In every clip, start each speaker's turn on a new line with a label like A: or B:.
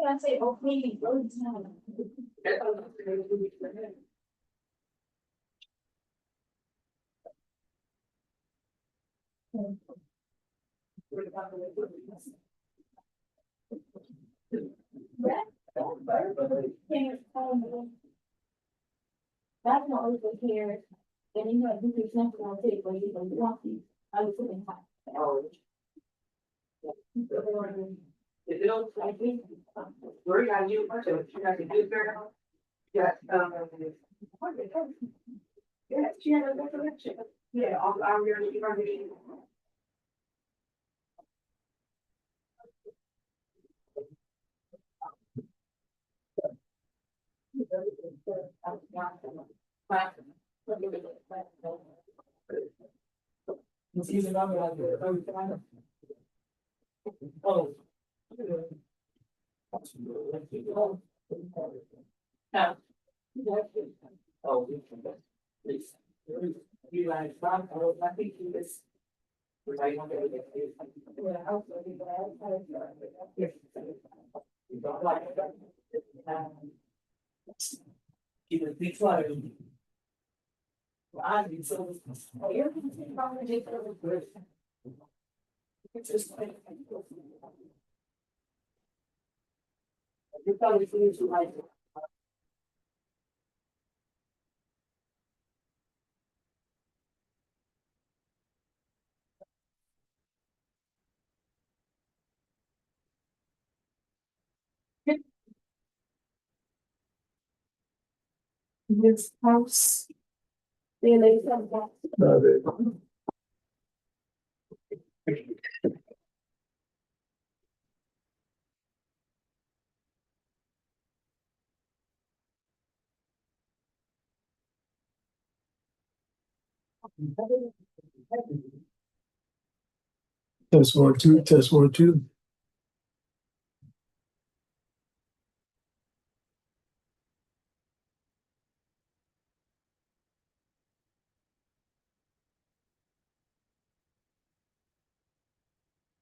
A: I say, okay, all the time. That's not over here. And you know, you can something on tape where you can walk you. I was sitting high. Is it all like this? Where are you? You have to do there. Yeah. Yeah, she had a recollection. Yeah, I'm really. It's even on the oh. Yeah. Oh, please. You like, I think you just. I want to get this. Yeah, I'll say that. You don't like it. Keep it big fire. I need so. Oh, you're probably good. It's just like. You probably feel like. This house. They lay some. Test one, two, test one, two.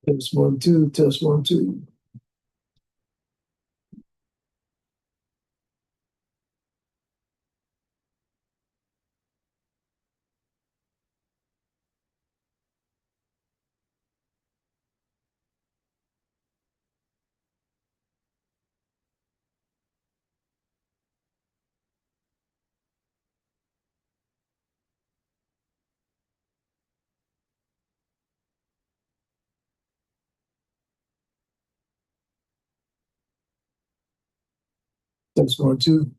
A: Test one, two, test one, two. Test one, two.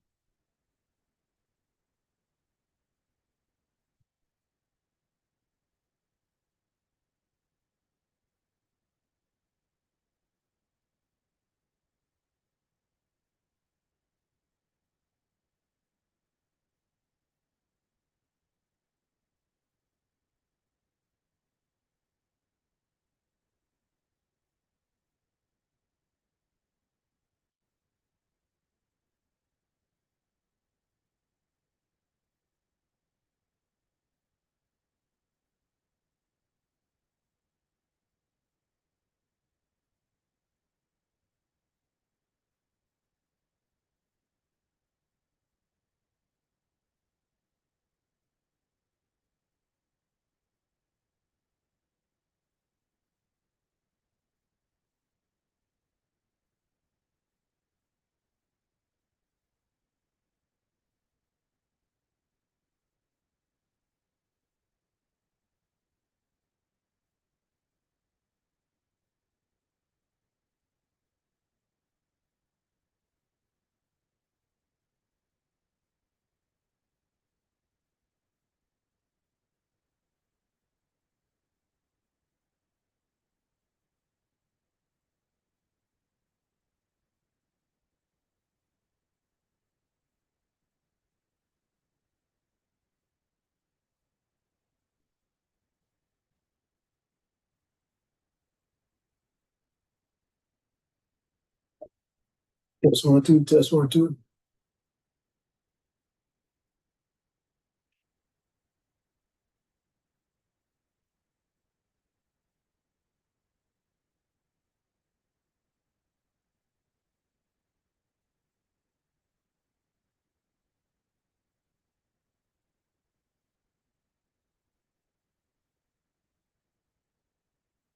A: Test one, two, test one, two.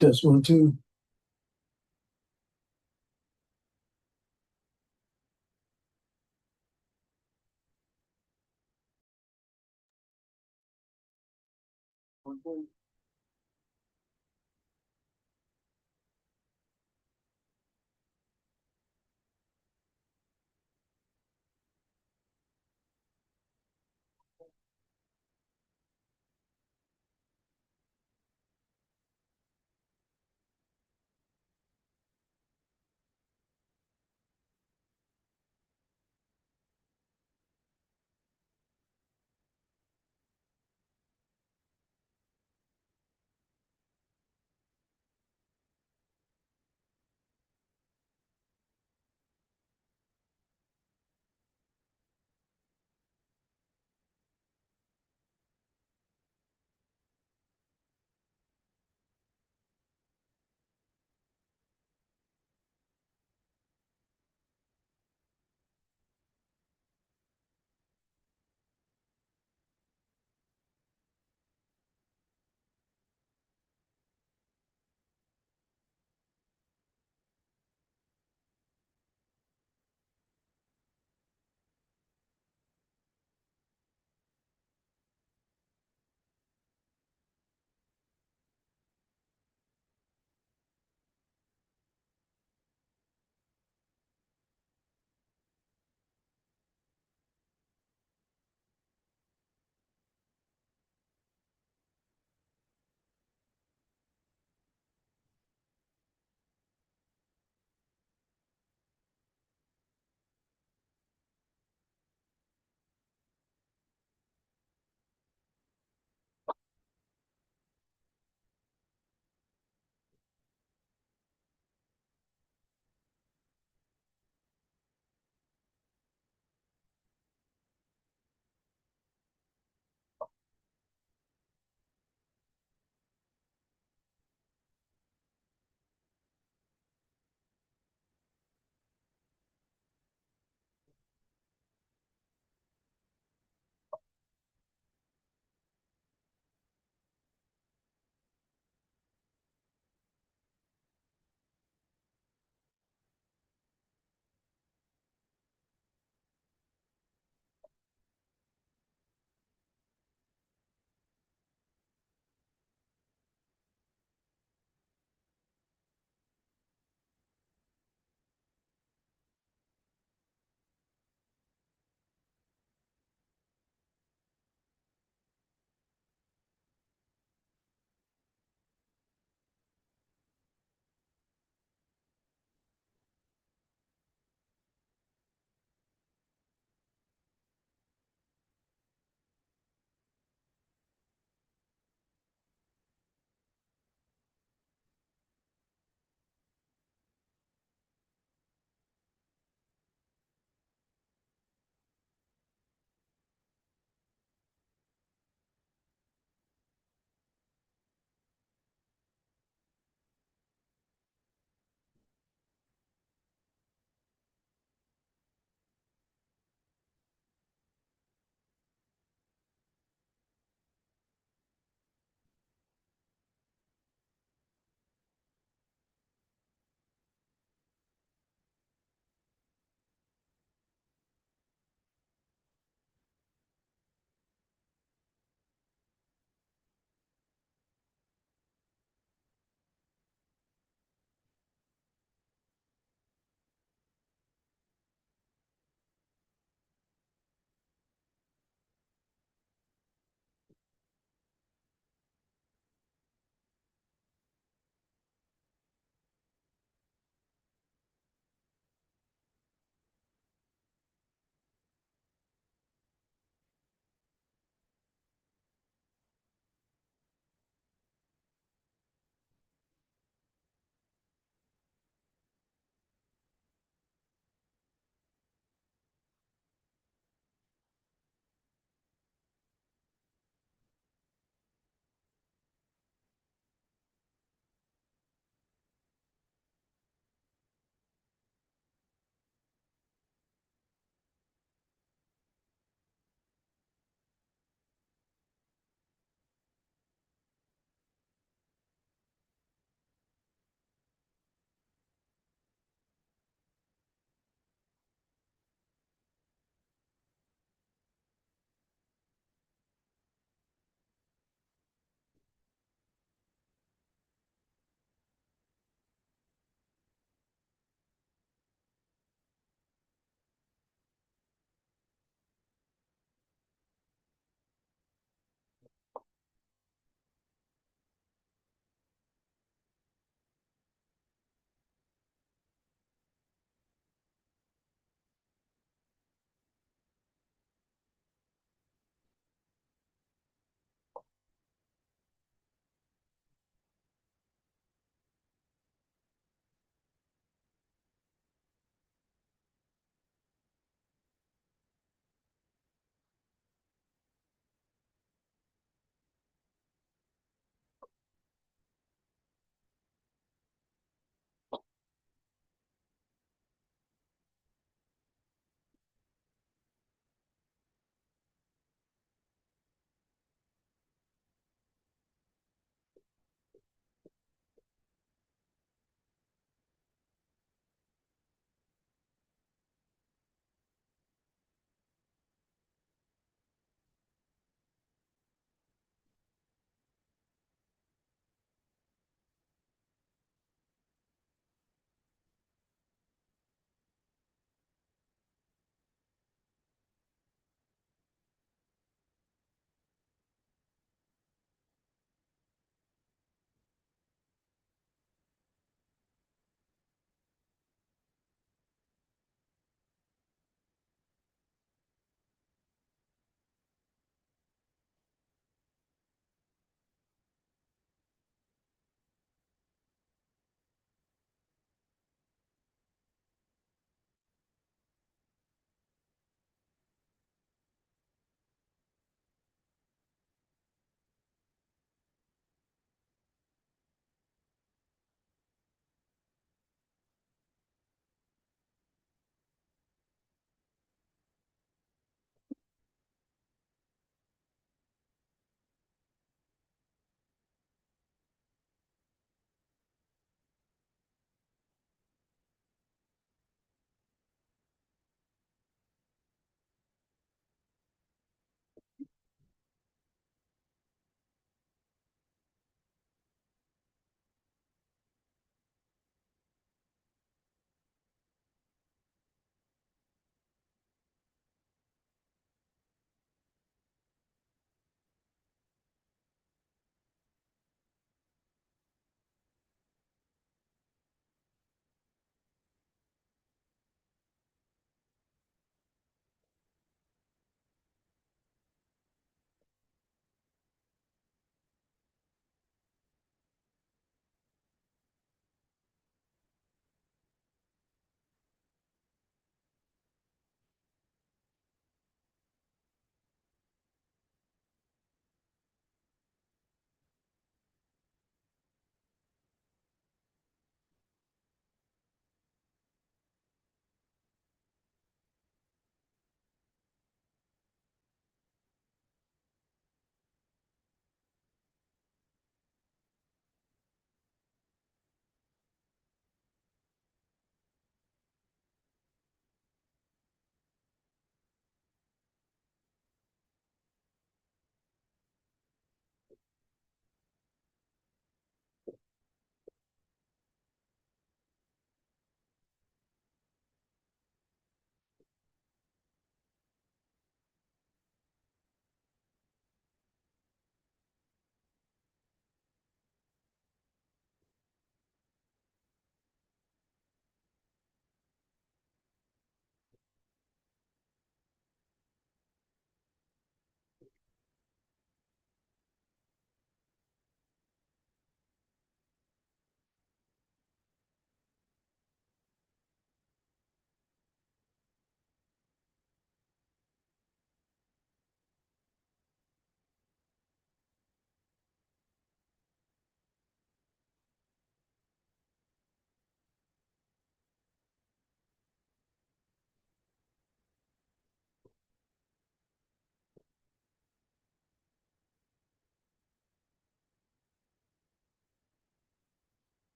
B: Test one, two.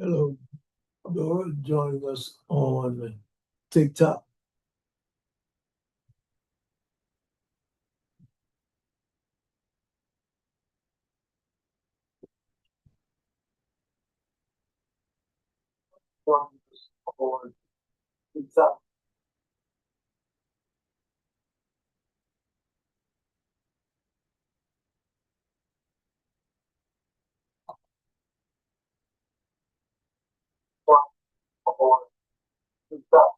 B: Hello, Dora joining us on TikTok. Joining us on TikTok. On TikTok.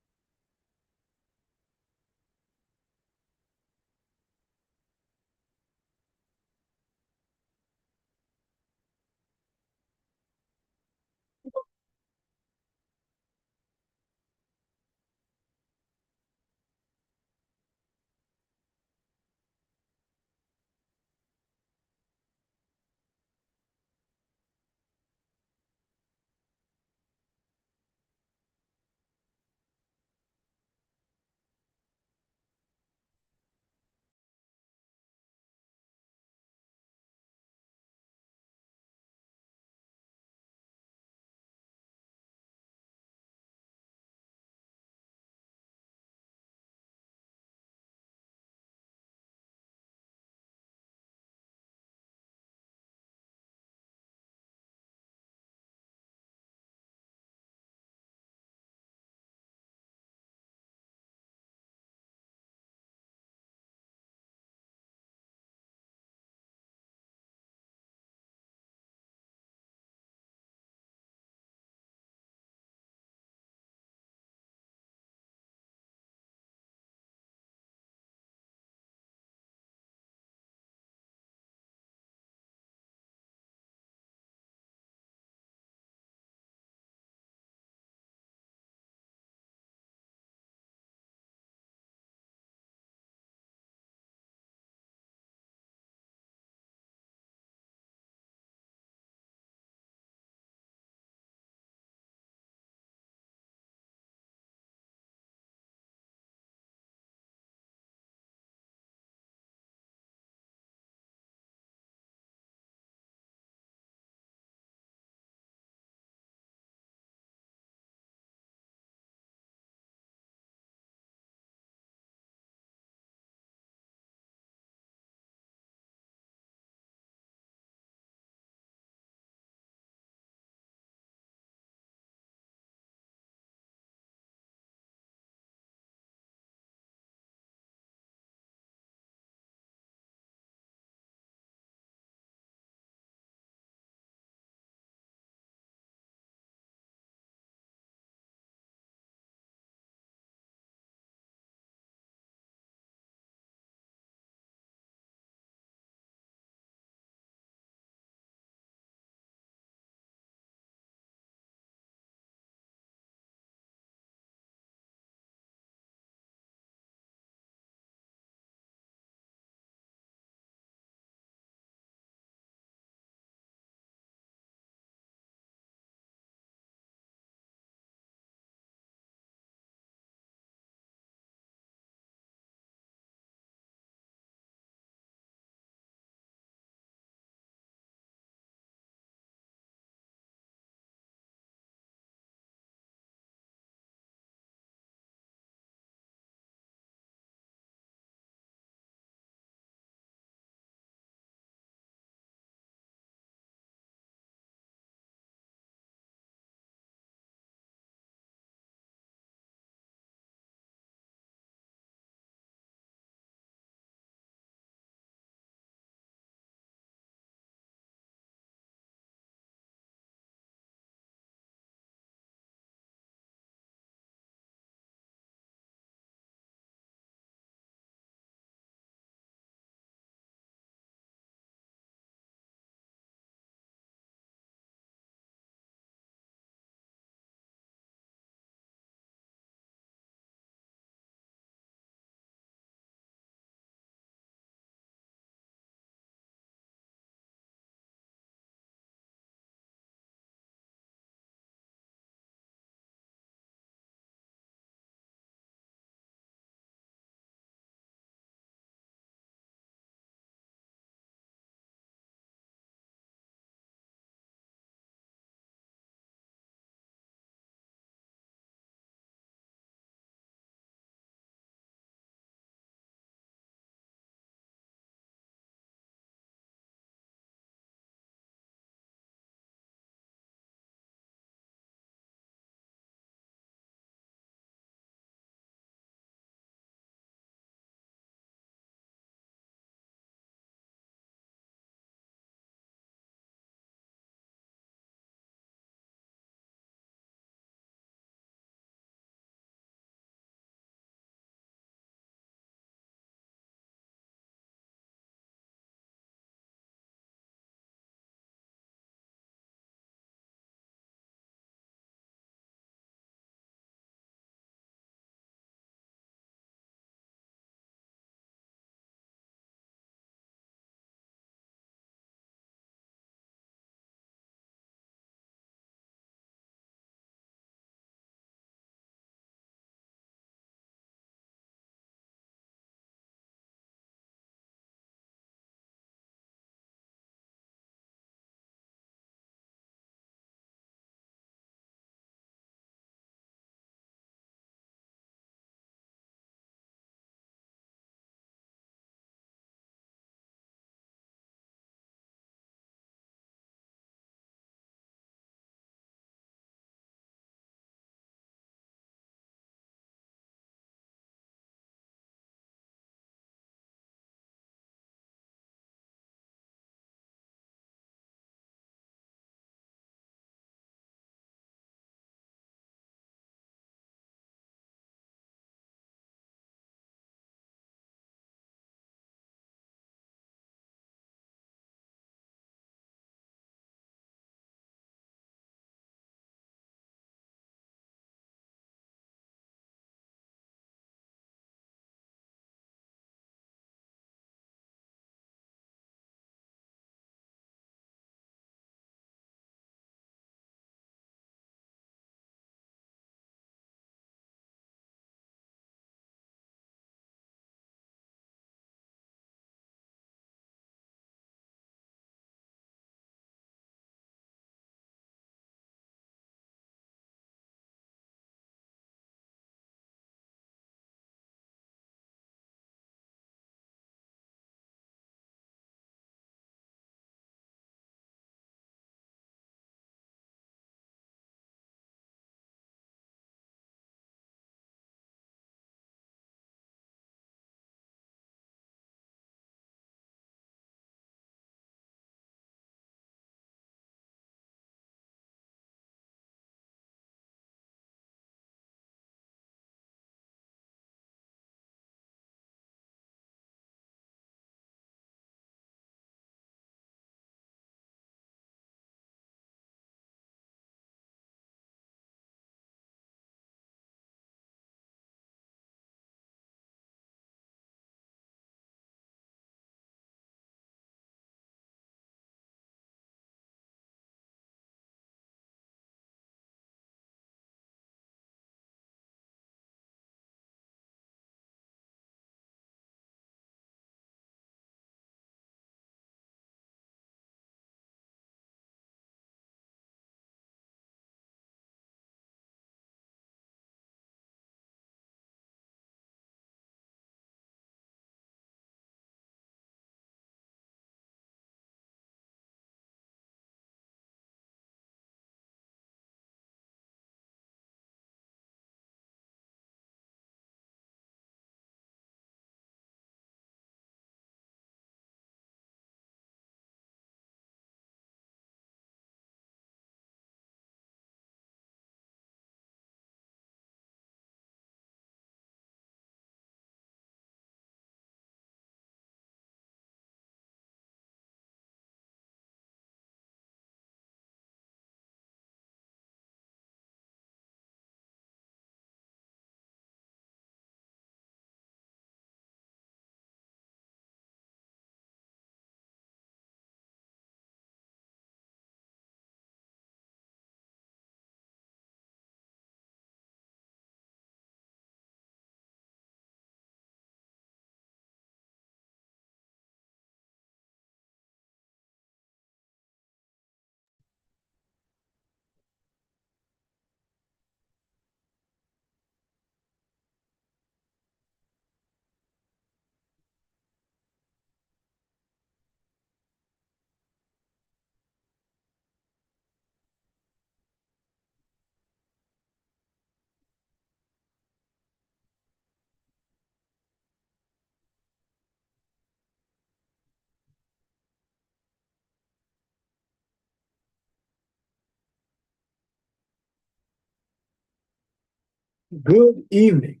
B: Good evening,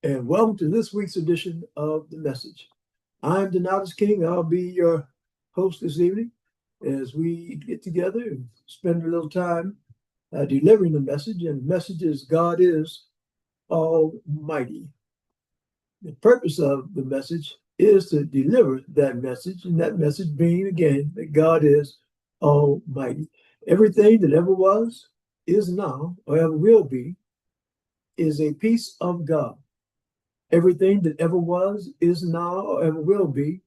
B: and welcome to this week's edition of The Message. I'm Donatus King. I'll be your host this evening as we get together and spend a little time delivering the message. And the message is God is Almighty. The purpose of the message is to deliver that message, and that message being, again, that God is Almighty. Everything that ever was, is now, or ever will be, is a piece of God. Everything that ever was, is now, or ever will be,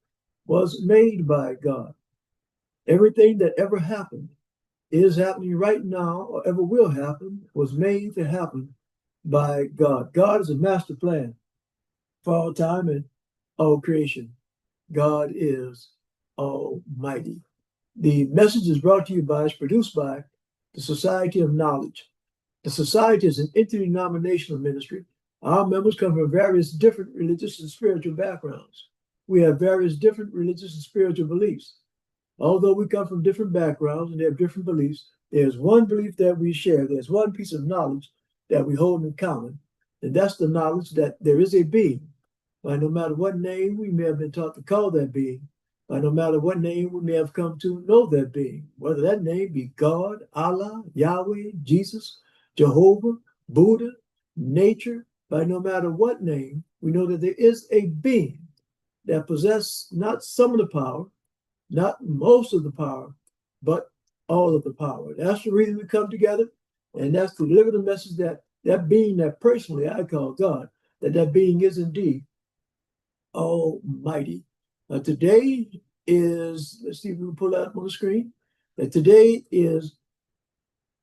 B: was made by God. Everything that ever happened, is happening right now, or ever will happen, was made to happen by God. God is a master plan for all time and all creation. God is Almighty. The message is brought to you by, is produced by the Society of Knowledge. The Society is an interdenominational ministry. Our members come from various different religious and spiritual backgrounds. We have various different religious and spiritual beliefs. Although we come from different backgrounds and have different beliefs, there's one belief that we share. There's one piece of knowledge that we hold in common, and that's the knowledge that there is a being. By no matter what name we may have been taught to call that being, by no matter what name we may have come to know that being, whether that name be God, Allah, Yahweh, Jesus, Jehovah, Buddha, nature, by no matter what name, we know that there is a being that possesses not some of the power, not most of the power, but all of the power. That's the reason we come together, and that's to deliver the message that that being that personally I call God, that being is indeed Almighty. Today is, let's see if we can pull that up on the screen. Today is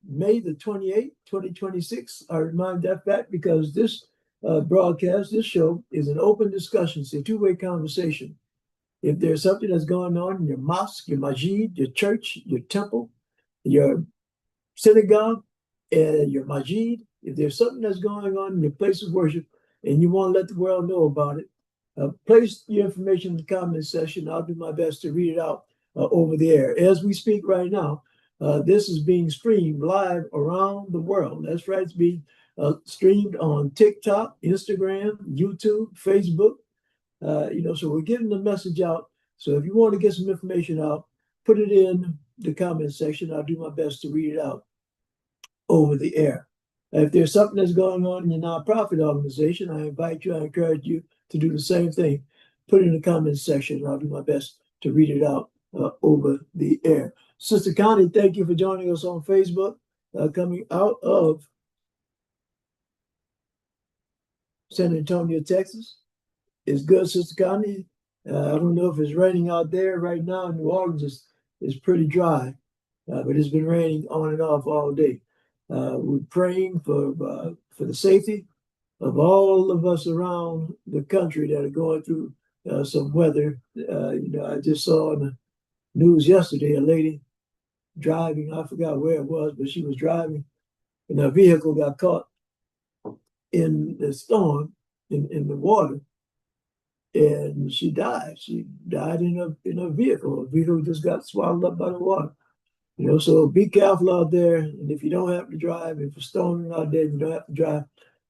B: May the 28th, 2026. I remind that fact because this broadcast, this show, is an open discussion. It's a two-way conversation. If there's something that's going on in your mosque, your masjid, your church, your temple, your synagogue, and your masjid, if there's something that's going on in your place of worship and you want to let the world know about it, place your information in the comment section. I'll do my best to read it out over the air. As we speak right now, this is being streamed live around the world. That's right, it's being streamed on TikTok, Instagram, YouTube, Facebook. So we're getting the message out. So if you want to get some information out, put it in the comment section. I'll do my best to read it out over the air. If there's something that's going on in your nonprofit organization, I encourage you to do the same thing. Put it in the comment section. I'll do my best to read it out over the air. Sister Connie, thank you for joining us on Facebook, coming out of San Antonio, Texas. It's good, Sister Connie. I don't know if it's raining out there right now. New Orleans is pretty dry, but it's been raining on and off all day. We're praying for the safety of all of us around the country that are going through some weather. I just saw on the news yesterday a lady driving. I forgot where it was, but she was driving, and her vehicle got caught in the storm in the water. And she died. She died in a vehicle. Her vehicle just got swallowed up by the water. So be careful out there. And if you don't have to drive, if it's storming out there, and you don't have to drive,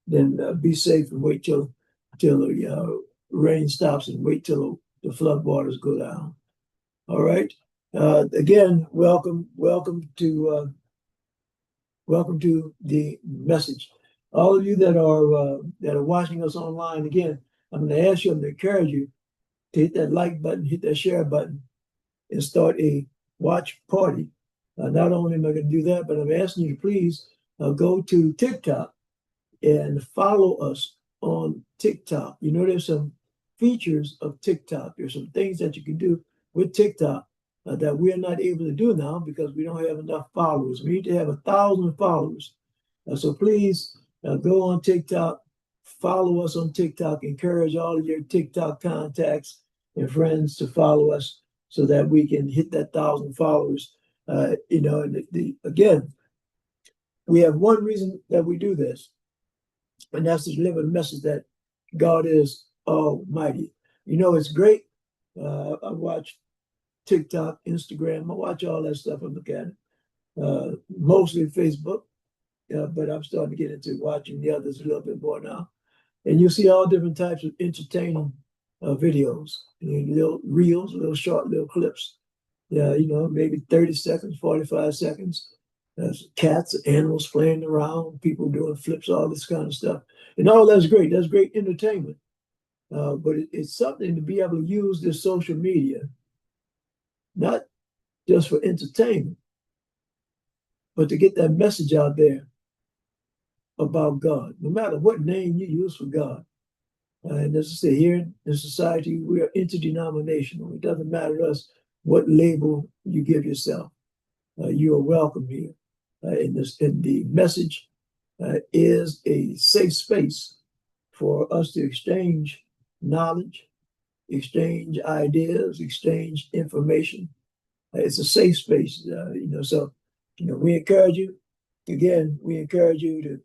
B: then be safe and wait till the rain stops and wait till the flood waters go down. All right. Again, welcome to the message. All of you that are watching us online, again, I'm going to ask you, I'm going to encourage you to hit that like button, hit that share button, and start a watch party. Not only am I going to do that, but I'm asking you to please go to TikTok and follow us on TikTok. There's some features of TikTok. There's some things that you can do with TikTok that we're not able to do now because we don't have enough followers. We need to have 1,000 followers. So please go on TikTok, follow us on TikTok, encourage all of your TikTok contacts and friends to follow us so that we can hit that 1,000 followers. Again, we have one reason that we do this, and that's to deliver the message that God is Almighty. It's great. I watch TikTok, Instagram. I watch all that stuff. I look at it. Mostly Facebook. but I'm starting to get into watching the others a little bit more now. And you see all different types of entertaining videos, little reels, little short, little clips. Yeah, maybe 30 seconds, 45 seconds. There's cats, animals playing around, people doing flips, all this kind of stuff. And all that's great. That's great entertainment. But it's something to be able to use this social media, not just for entertainment, but to get that message out there about God, no matter what name you use for God. And as I say, here in society, we are interdenominational. It doesn't matter to us what label you give yourself. You are welcome here. And the message is a safe space for us to exchange knowledge, exchange ideas, exchange information. It's a safe space, So, we encourage you. Again, we encourage you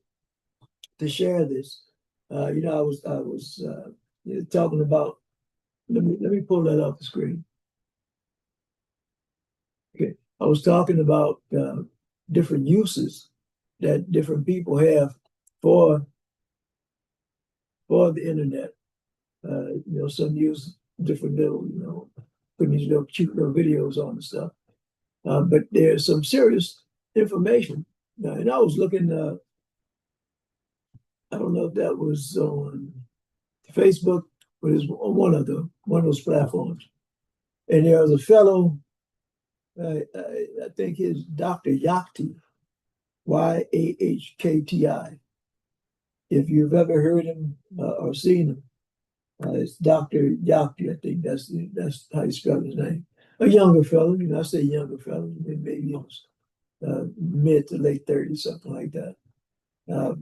B: to share this. I was talking about. Let me pull that off the screen. Okay, I was talking about different uses that different people have for the internet. Some use different little, putting these little cute little videos on and stuff. But there's some serious information. And I was looking. I don't know if that was on Facebook, but it's on one of those platforms. And there was a fellow, I think his Dr. Yakhti, Yahkti. If you've ever heard him or seen him, it's Dr. Yakhti. I think that's how you spell his name. A younger fellow, I say younger fellow, maybe he was mid to late 30s, something like that.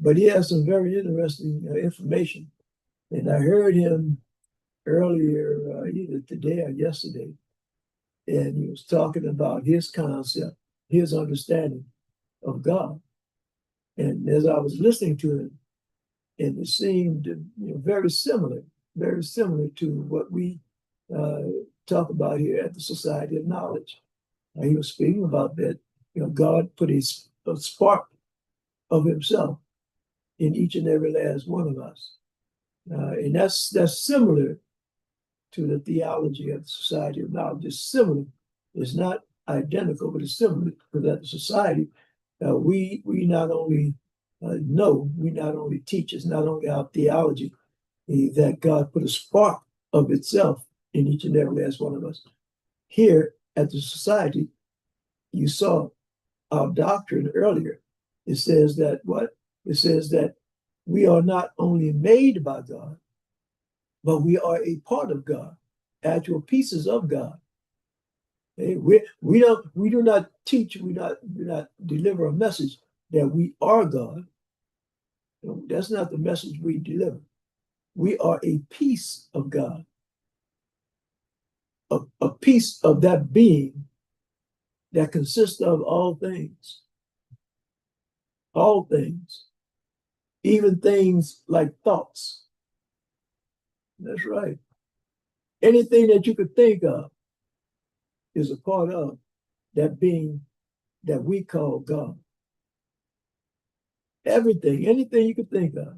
B: But he has some very interesting information. And I heard him earlier, either today or yesterday, and he was talking about his concept, his understanding of God. And as I was listening to him, and it seemed very similar to what we talk about here at the Society of Knowledge. He was speaking about that, God put a spark of himself in each and every last one of us. And that's similar to the theology of the Society of Knowledge. It's similar. It's not identical, but it's similar, because at the society, we not only know, we not only teach, it's not only our theology that God put a spark of itself in each and every last one of us. Here at the society, you saw our doctrine earlier. It says that what? It says that we are not only made by God, but we are a part of God, actual pieces of God. Okay? We do not teach, we do not deliver a message that we are God. That's not the message we deliver. We are a piece of God, a piece of that being that consists of all things, even things like thoughts. That's right. Anything that you could think of is a part of that being that we call God. Everything, anything you could think of,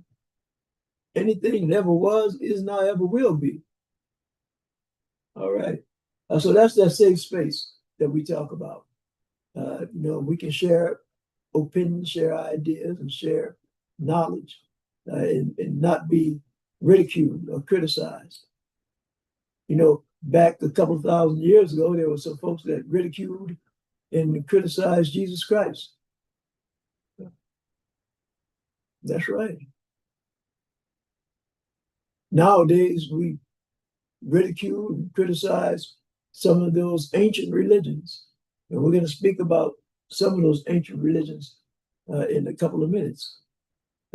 B: anything that ever was, is now, ever will be. All right. So that's that safe space that we talk about. We can share opinions, share ideas, and share knowledge, and not be ridiculed or criticized. Back a couple of thousand years ago, there were some folks that ridiculed and criticized Jesus Christ. That's right. Nowadays, we ridicule and criticize some of those ancient religions. And we're going to speak about some of those ancient religions in a couple of minutes.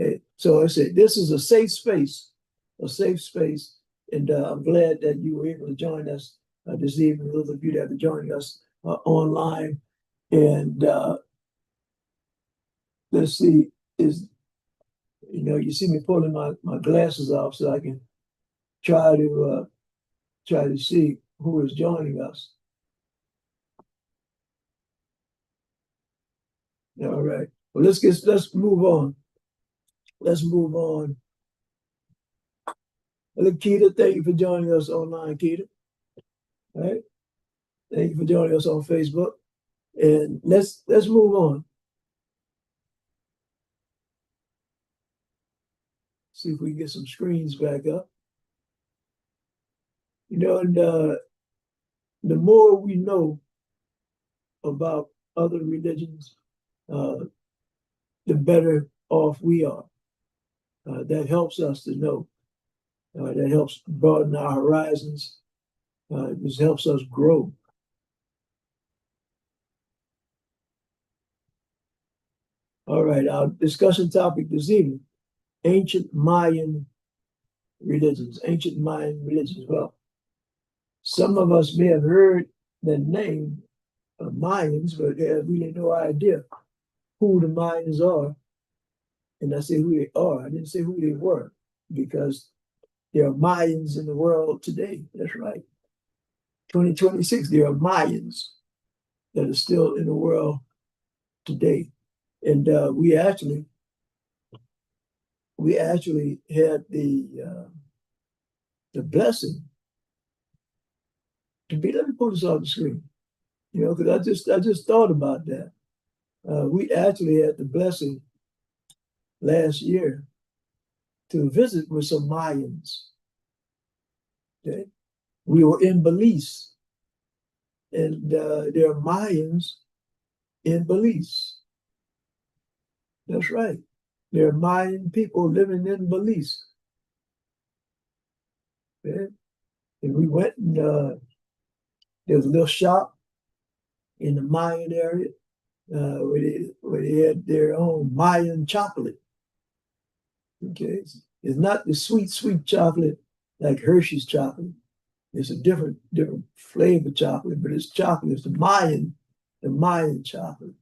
B: Okay. So I said, this is a safe space. And I'm glad that you were able to join us this evening, those of you that are joining us online. And let's see, you see me pulling my glasses off so I can try to see who is joining us. All right. Well, let's move on. Let's move on. Look, Keita, thank you for joining us online, Keita. All right. Thank you for joining us on Facebook. And let's move on. See if we can get some screens back up. You know, and the more we know about other religions, the better off we are. That helps us to know. That helps broaden our horizons. This helps us grow. All right, our discussion topic this evening, ancient Mayan religions. Ancient Mayan religions. Well, some of us may have heard the name of Mayans, but they have really no idea who the Mayans are. And I say who they are. I didn't say who they were, because there are Mayans in the world today. That's right. 2026, there are Mayans that are still in the world today. And we actually had the blessing to be. Let me put this on the screen, you know, because I just thought about that. We actually had the blessing last year to visit with some Mayans. Okay, we were in Belize, and there are Mayans in Belize. That's right. There are Mayan people living in Belize. Okay? And we went, and there was a little shop in the Mayan area where they had their own Mayan chocolate. Okay, it's not the sweet chocolate like Hershey's chocolate. It's a different flavor chocolate, but it's chocolate. It's the Mayan chocolate.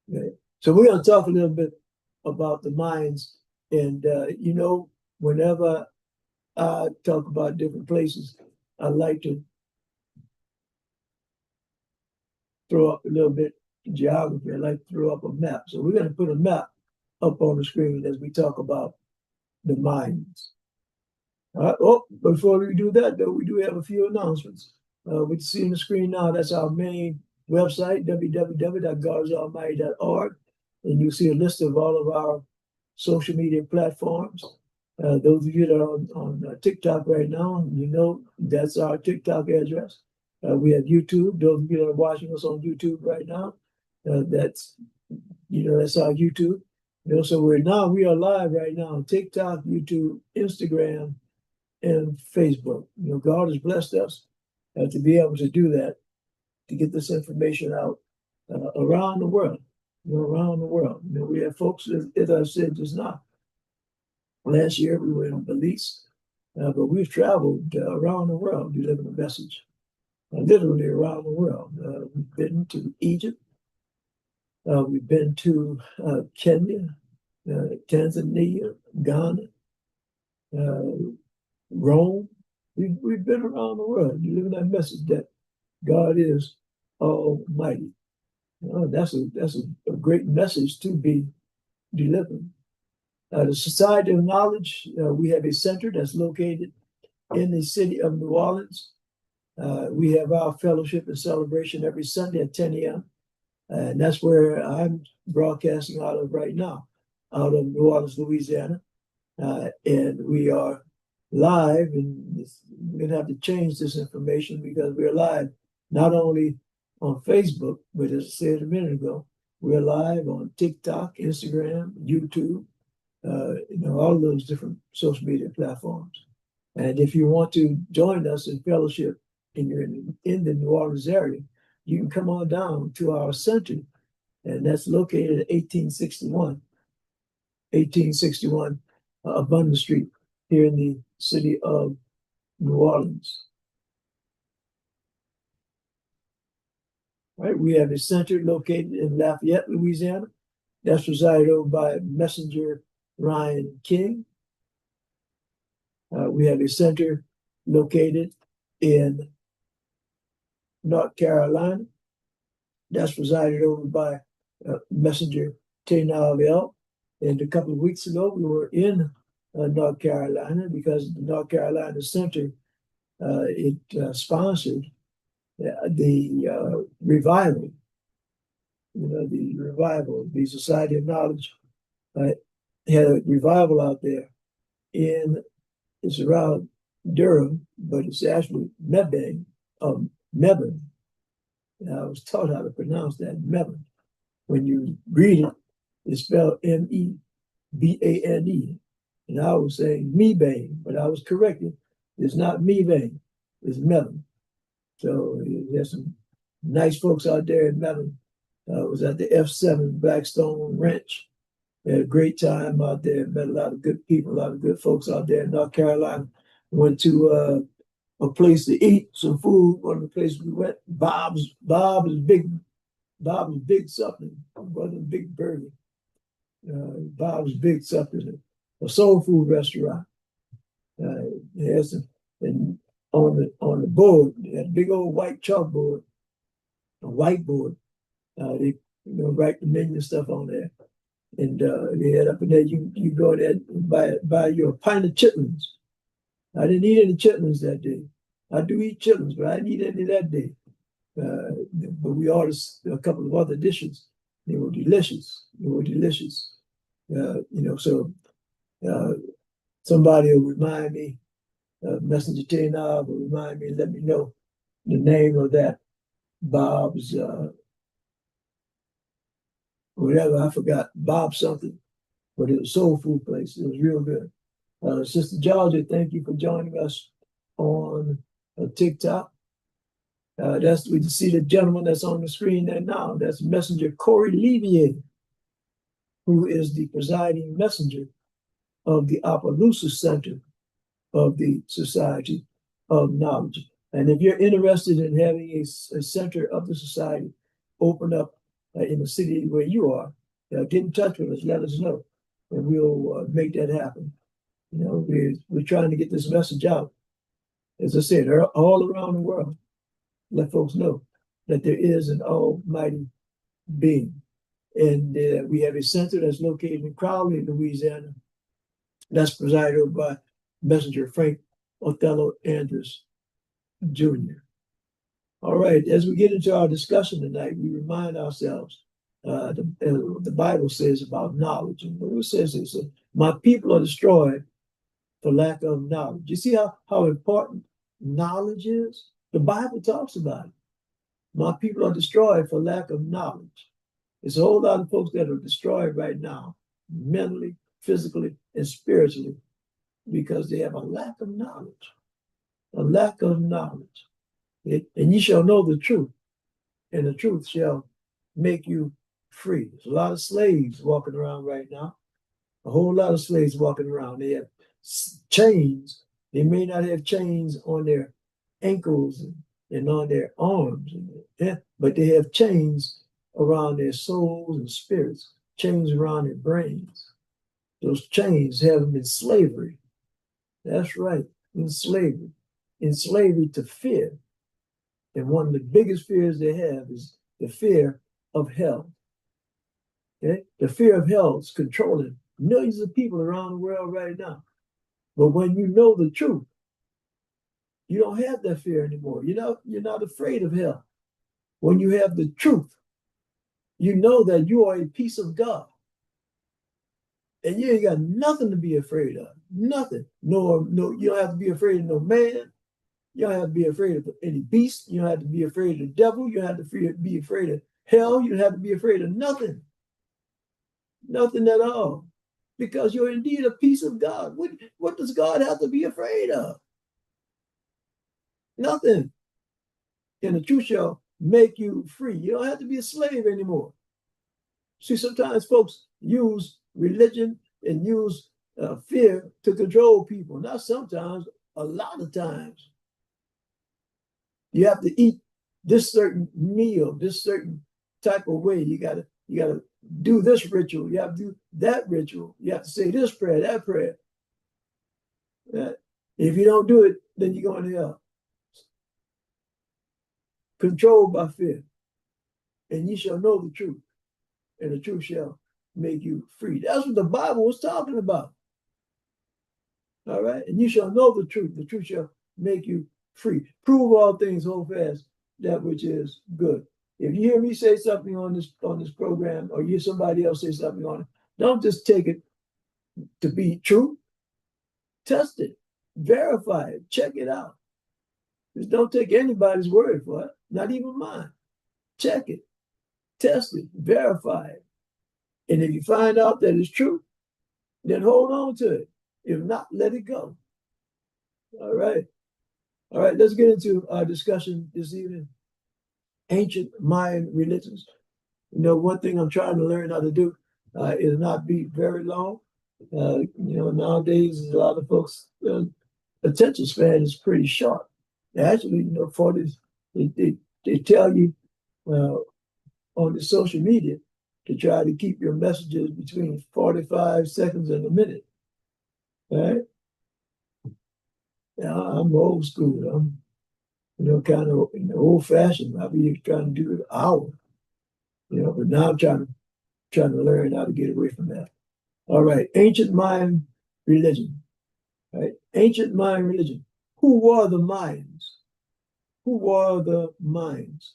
B: Okay, so we're going to talk a little bit about the Mayans, and you know, whenever I talk about different places, I like to throw up a little bit of geography. I like to throw up a map. So we're going to put a map up on the screen as we talk about the Mayans. Oh, before we do that, though, we do have a few announcements. We can see on the screen now, that's our main website, www.godsalmighty.org. And you'll see a list of all of our social media platforms. Those of you that are on TikTok right now, you know that's our TikTok address. We have YouTube. Those of you that are watching us on YouTube right now, that's our YouTube. You know, so we are live right now on TikTok, YouTube, Instagram, and Facebook. You know, God has blessed us to be able to do that, to get this information out around the world. You know, around the world. You know, we have folks, as I said just now. Last year we were in Belize, but we've traveled around the world delivering a message, literally around the world. We've been to Egypt. We've been to Kenya, Tanzania, Ghana, Rome. We've been around the world delivering that message that God is Almighty. That's a great message to be delivered. The Society of Knowledge, we have a center that's located in the city of New Orleans. We have our fellowship and celebration every Sunday at 10 a.m. And that's where I'm broadcasting out of right now, out of New Orleans, Louisiana. And we are live, and we're going to have to change this information because we're live not only on Facebook, but as I said a minute ago, we're live on TikTok, Instagram, YouTube, all of those different social media platforms. And if you want to join us in fellowship and you're in the New Orleans area, you can come on down to our center, and that's located at 1861 Abundant Street here in the city of New Orleans. Right, we have a center located in Lafayette, Louisiana. That's presided over by Messenger Ryan King. We have a center located in North Carolina. That's presided over by Messenger Tainaville. And a couple of weeks ago, we were in North Carolina because the North Carolina Center it sponsored the revival. The revival, the Society of Knowledge had a revival out there, and it's around Durham, but it's actually Mebane, Mebane. And I was taught how to pronounce that, Mebane. When you read it, it's spelled Mebane. And I was saying Mebane, but I was corrected. It's not Mebane, it's Mebane. So there's some nice folks out there in Mebane. I was at the F7 Blackstone Ranch. We had a great time out there. Met a lot of good people, a lot of good folks out there in North Carolina. Went to a place to eat some food. One of the places we went, Bob's Big something. Wasn't Big Burger. Bob's Big something. A soul food restaurant. And on the board, they had a big old white chalkboard, a whiteboard. They write the menu stuff on there. And they had up in there, you go there and buy your pint of chitlins. I didn't eat any chitlins that day. I do eat chitlins, but I didn't eat any that day. But we ordered a couple of other dishes. They were delicious. So somebody will remind me, Messenger Tainab will remind me, let me know the name of that Bob's, whatever, I forgot, Bob something, but it was a soul food place. It was real good. Sister Georgia, thank you for joining us on TikTok. We see the gentleman that's on the screen there now. That's Messenger Corey Levier, who is the presiding messenger of the Opelousas Center of the Society of Knowledge. And if you're interested in having a center of the society open up in the city where you are, get in touch with us, let us know, and we'll make that happen. We're trying to get this message out, as I said, all around the world. Let folks know that there is an almighty being. And we have a center that's located in Crowley, Louisiana. That's presided over by Messenger Frank Othello Andrews Jr. All right, as we get into our discussion tonight, we remind ourselves the Bible says about knowledge. And what it says is, my people are destroyed for lack of knowledge. You see how important knowledge is? The Bible talks about it. My people are destroyed for lack of knowledge. There's a whole lot of folks that are destroyed right now, mentally, physically, and spiritually, because they have a lack of knowledge. A lack of knowledge. And ye shall know the truth, and the truth shall make you free. There's a lot of slaves walking around right now. A whole lot of slaves walking around. They have chains. They may not have chains on their ankles and on their arms, but they have chains around their souls and spirits, chains around their brains. Those chains have them in slavery. That's right, in slavery to fear. And one of the biggest fears they have is the fear of hell. Okay? The fear of hell is controlling millions of people around the world right now. But when you know the truth, you don't have that fear anymore. You're not afraid of hell. When you have the truth, you know that you are a piece of God. And you ain't got nothing to be afraid of. Nothing. No, you don't have to be afraid of no man. You don't have to be afraid of any beast. You don't have to be afraid of the devil. You don't have to be afraid of hell. You don't have to be afraid of nothing. Nothing at all. Because you're indeed a piece of God. What does God have to be afraid of? Nothing. And the truth shall make you free. You don't have to be a slave anymore. See, sometimes folks use religion and use fear to control people. Not sometimes, a lot of times. You have to eat this certain meal, this certain type of way. You gotta do this ritual. You have to do that ritual. You have to say this prayer, that prayer. If you don't do it, then you're going to hell. Controlled by fear. And ye shall know the truth. and the truth shall make you free. That's what the Bible was talking about. All right. And you shall know the truth shall make you free. Prove all things, hold fast that which is good. If you hear me say something on this program, or you hear somebody else say something on it, don't just take it to be true. Test it, verify it, check it out. Just don't take anybody's word for it, not even mine. Check it, test it, verify it. And if you find out that it's true, then hold on to it. If not, let it go. All right. All right, let's get into our discussion this evening. Ancient Mayan religions. You know, one thing I'm trying to learn how to do is not be very long. Nowadays, a lot of folks' attention span is pretty short. Actually, for this, they tell you on the social media to try to keep your messages between 45 seconds and a minute. All right? Now, I'm old school. I'm, kind of old fashioned. I'll be trying to do an hour, but now I'm trying to learn how to get away from that. All right, ancient Mayan religion. Right, ancient Mayan religion. Who were the Mayans? Who were the Mayans?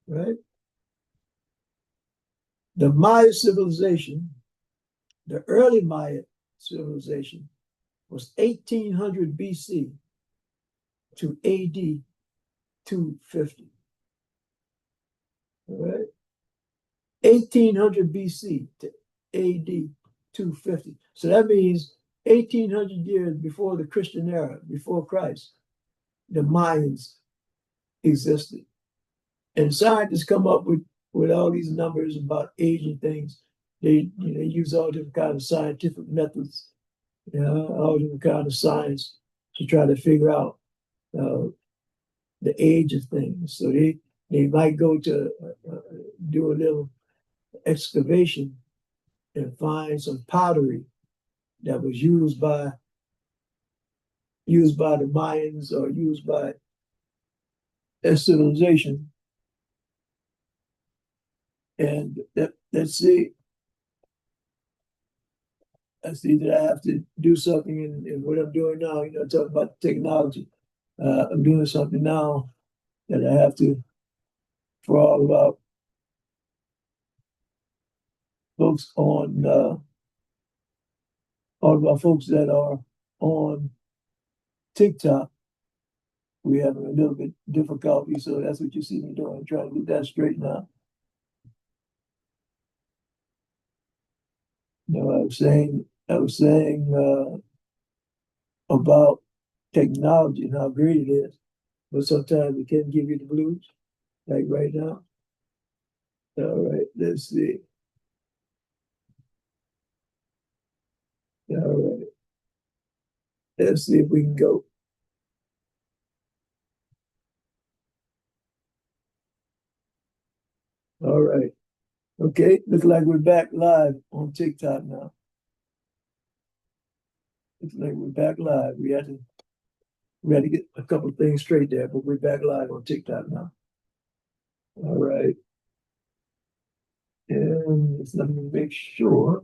B: Right, the Maya civilization, the early Maya civilization, was 1800 BC to AD 250. All right, 1800 BC to AD 250. So that means 1800 years before the Christian era, before Christ, the Mayans existed. And scientists come up with all these numbers about aging things. They use all different kinds of scientific methods, all different kinds of science to try to figure out the age of things. So they might go to do a little excavation and find some pottery that was used by the Mayans or used by their civilization. And let's see that I have to do something in what I'm doing now, talking about technology. I'm doing something now that I have to, for all of our folks all of our folks that are on TikTok, we have a little bit difficulty. So that's what you see me doing, trying to get that straight now. I was saying about technology and how great it is, but sometimes it can give you the blues, like right now. All right, let's see. All right, let's see if we can go. All right. Okay, looks like we're back live on TikTok now. Looks like we're back live. We had to get a couple of things straight there, but we're back live on TikTok now. All right. And let me make sure.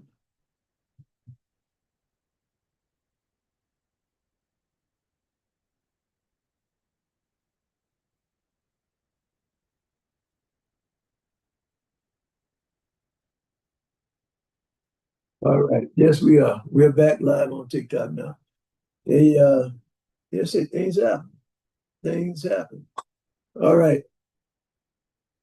B: All right. Yes, we are. We're back live on TikTok now. Yes, things happen. Things happen. All right.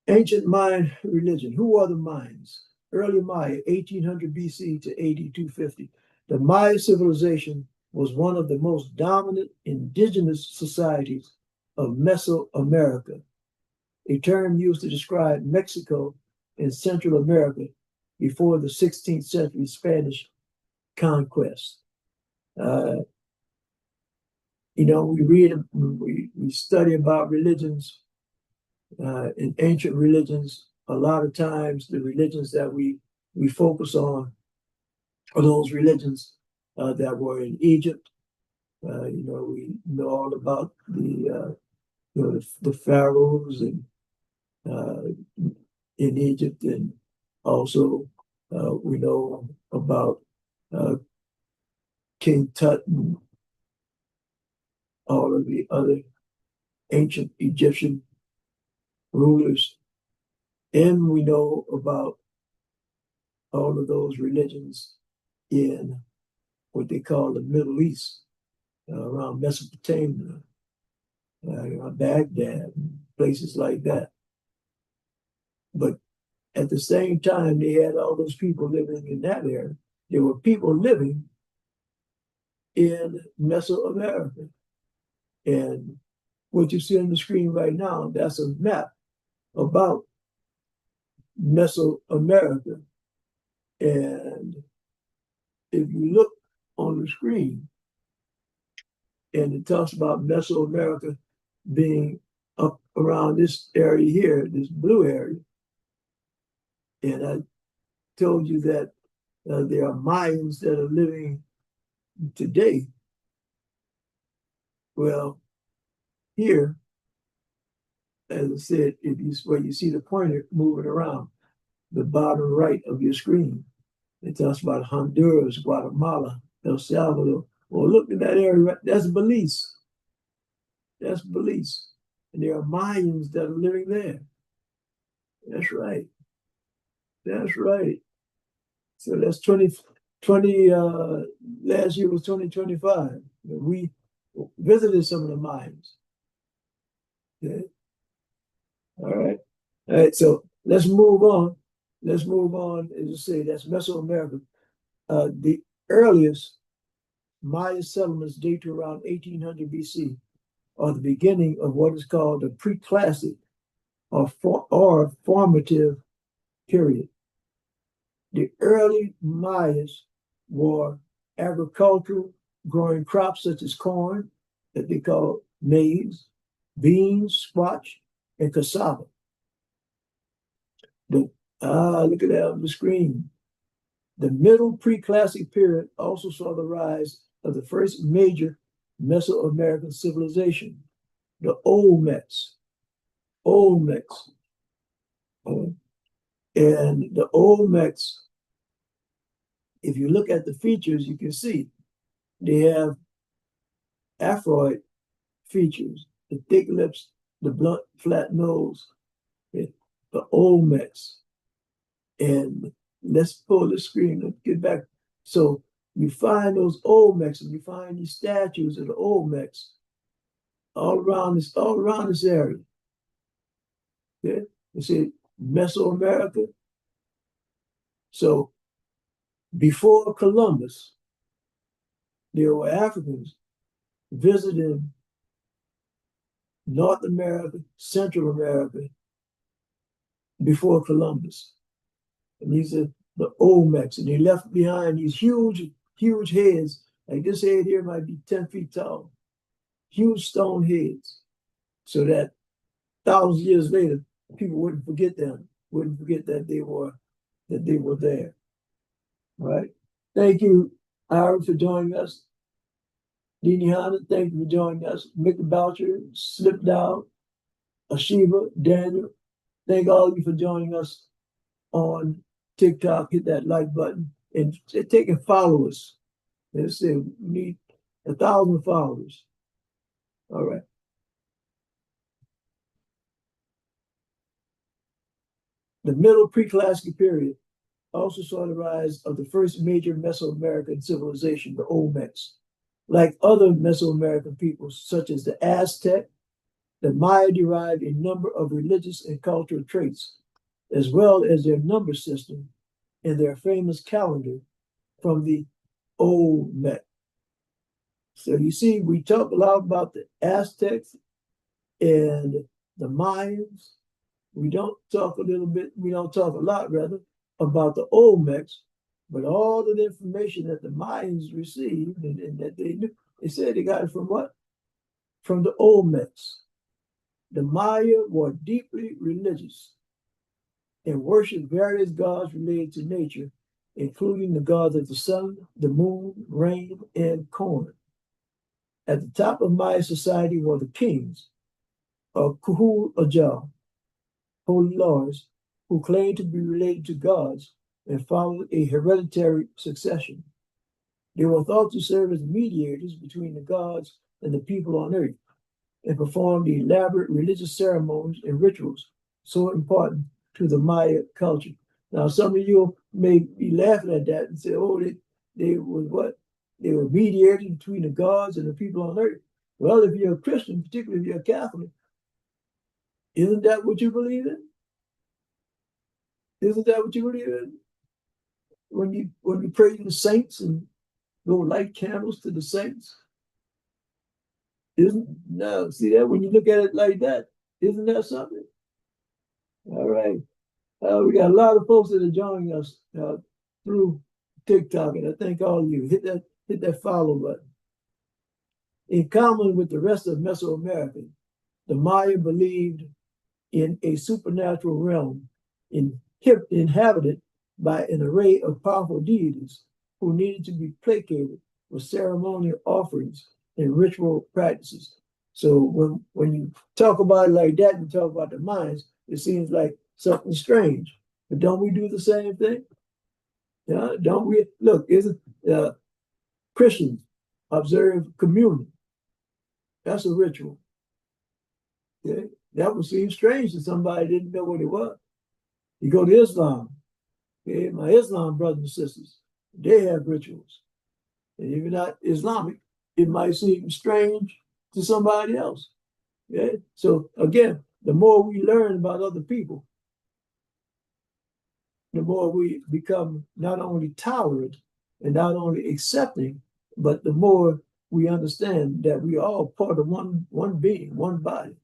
B: Ancient Mayan religion. Who are the Mayans? Early Maya, 1800 BC to AD 250. The Maya civilization was one of the most dominant indigenous societies of Mesoamerica, a term used to describe Mexico and Central America before the 16th century Spanish conquest. We study about religions in ancient religions. A lot of times, the religions that we focus on are those religions that were in Egypt. We know all about the pharaohs and in Egypt, and Also, we know about King Tut and all of the other ancient Egyptian rulers. And we know about all of those religions in what they call the Middle East, around Mesopotamia, Baghdad, places like that. But at the same time, they had all those people living in that area. There were people living in Mesoamerica. And what you see on the screen right now, that's a map about Mesoamerica. And if you look on the screen, and it talks about Mesoamerica being up around this area here, this blue area. And I told you that there are Mayans that are living today. Well, here, as I said, if you where you see the pointer moving around, the bottom right of your screen, it talks about Honduras, Guatemala, El Salvador. Well, look at that area. That's Belize. That's Belize. And there are Mayans that are living there. That's right. That's right. So that's 2020, last year was 2025. We visited some of the Mayans. Okay. All right. All right. So let's move on. Let's move on. As you say, that's Mesoamerica. The earliest Maya settlements date to around 1800 BC, or the beginning of what is called the pre-classic or formative period. The early Mayas were agricultural, growing crops such as corn, that they call maize, beans, squash, and cassava. Look at that on the screen. The middle pre-classic period also saw the rise of the first major Mesoamerican civilization, the Olmecs. Olmecs. And the Olmecs, if you look at the features, you can see they have Afroid features, the thick lips, the blunt, flat nose, the Olmecs. And let's pull the screen, let's get back. So you find those Olmecs and you find these statues of the Olmecs all around this area. Okay? You see Mesoamerica. So before Columbus, there were Africans visiting North America, Central America before Columbus. And these are the Olmecs, and they left behind these huge heads. Like this head here might be 10 feet tall, huge stone heads, so that thousands of years later, people wouldn't forget them, wouldn't forget that they were there. All right. Thank you, Ira, for joining us. Dini Hanna, thank you for joining us. Mickey Boucher, Slip Down, Ashiva, Daniel, thank all of you for joining us on TikTok. Hit that like button and take and follow us. Let's say we need 1,000 followers. All right. The middle pre-classic period also saw the rise of the first major Mesoamerican civilization, the Olmecs. Like other Mesoamerican peoples, such as the Aztec, the Maya derived a number of religious and cultural traits, as well as their number system and their famous calendar from the Olmec. So you see, we talk a lot about the Aztecs and the Mayans. We don't talk a lot rather, about the Olmecs, but all of the information that the Mayans received and that they knew, they said they got it from what? From the Olmecs. The Maya were deeply religious and worshiped various gods related to nature, including the gods of the sun, the moon, rain, and corn. At the top of Maya society were the kings of Kuhul Ajal, holy lords, who claim to be related to gods and followed a hereditary succession. They were thought to serve as mediators between the gods and the people on earth and performed the elaborate religious ceremonies and rituals so important to the Maya culture. Now, some of you may be laughing at that and say, oh, they were what? They were mediators between the gods and the people on earth. Well, if you're a Christian, particularly if you're a Catholic, isn't that what you believe in? Isn't that what you believe in? When you pray to the saints and go light candles to the saints, isn't no, see that when you look at it like that, isn't that something? All right. We got a lot of folks that are joining us through TikTok, and I thank all of you. Hit that follow button. In common with the rest of Mesoamerica, the Maya believed in a supernatural realm inhabited by an array of powerful deities who needed to be placated with ceremonial offerings and ritual practices. So when you talk about it like that and talk about the Mayans, it seems like something strange. But don't we do the same thing? Yeah, don't we? Look, isn't Christians observe communion? That's a ritual. Okay? That would seem strange to somebody who didn't know what it was. You go to Islam, okay? My Islam brothers and sisters, they have rituals. And if you're not Islamic, it might seem strange to somebody else. Okay? So again, the more we learn about other people, the more we become not only tolerant and not only accepting, but the more we understand that we are all part of one being, one body.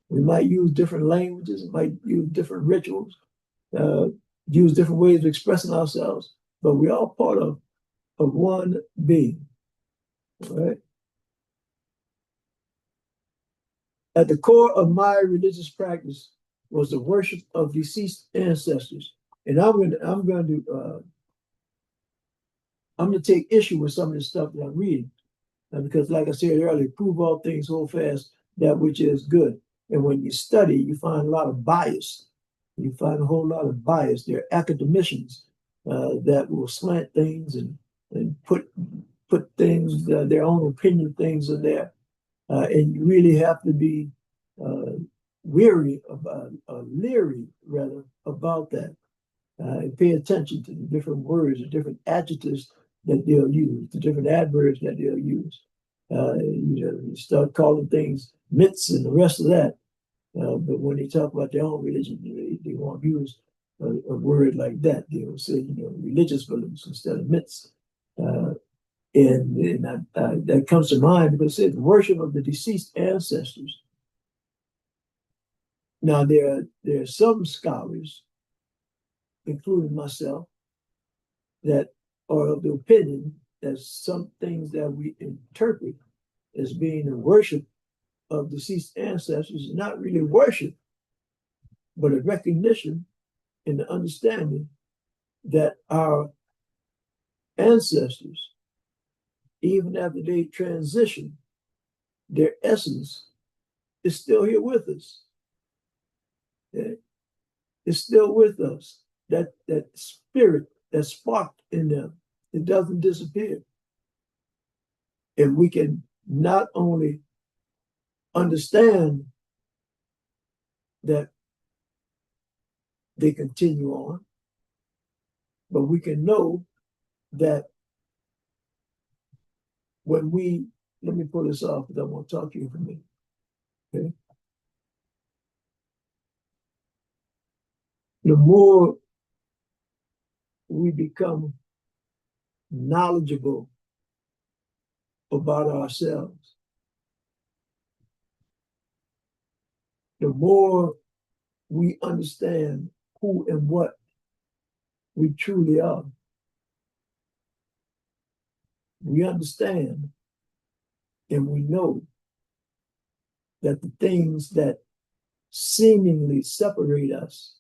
B: We might use different languages, might use different rituals, uh, use different ways of expressing ourselves, but we're all part of one being. All right. At the core of my religious practice was the worship of deceased ancestors, and I'm going to take issue with some of the stuff that I'm reading, because, like I said earlier, prove all things, hold fast that which is good. And when you study, you find a lot of bias. You find a whole lot of bias. There are academicians that will slant things and put things, their own opinion things in there. And you really have to be leery rather about that. And pay attention to the different words, the different adjectives that they'll use, the different adverbs that they'll use. You start calling things myths and the rest of that. But when they talk about their own religion, they won't use a word like that. They'll say, religious beliefs instead of myths. And that comes to mind because it says worship of the deceased ancestors. Now, there are some scholars, including myself, that are of the opinion that some things that we interpret as being the worship of deceased ancestors is not really worship, but a recognition and the understanding that our ancestors, even after they transition, their essence is still here with us. Okay? It's still with us. That spirit, that spark in them, it doesn't disappear. And we can not only understand that they continue on, but we can know that when let me pull this off because I want to talk to you for a minute. Okay? The more we become knowledgeable about ourselves, the more we understand who and what we truly are. We understand and we know that the things that seemingly separate us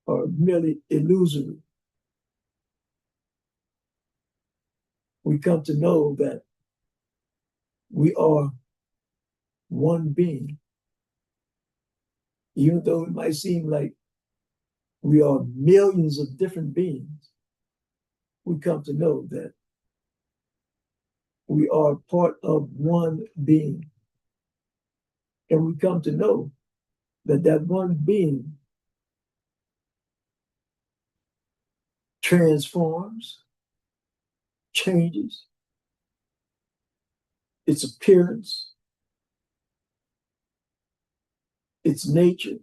B: are merely illusory. We come to know that we are one being Even though it might seem like we are millions of different beings, we come to know that we are part of one being. And we come to know that that one being transforms, changes its appearance, its nature.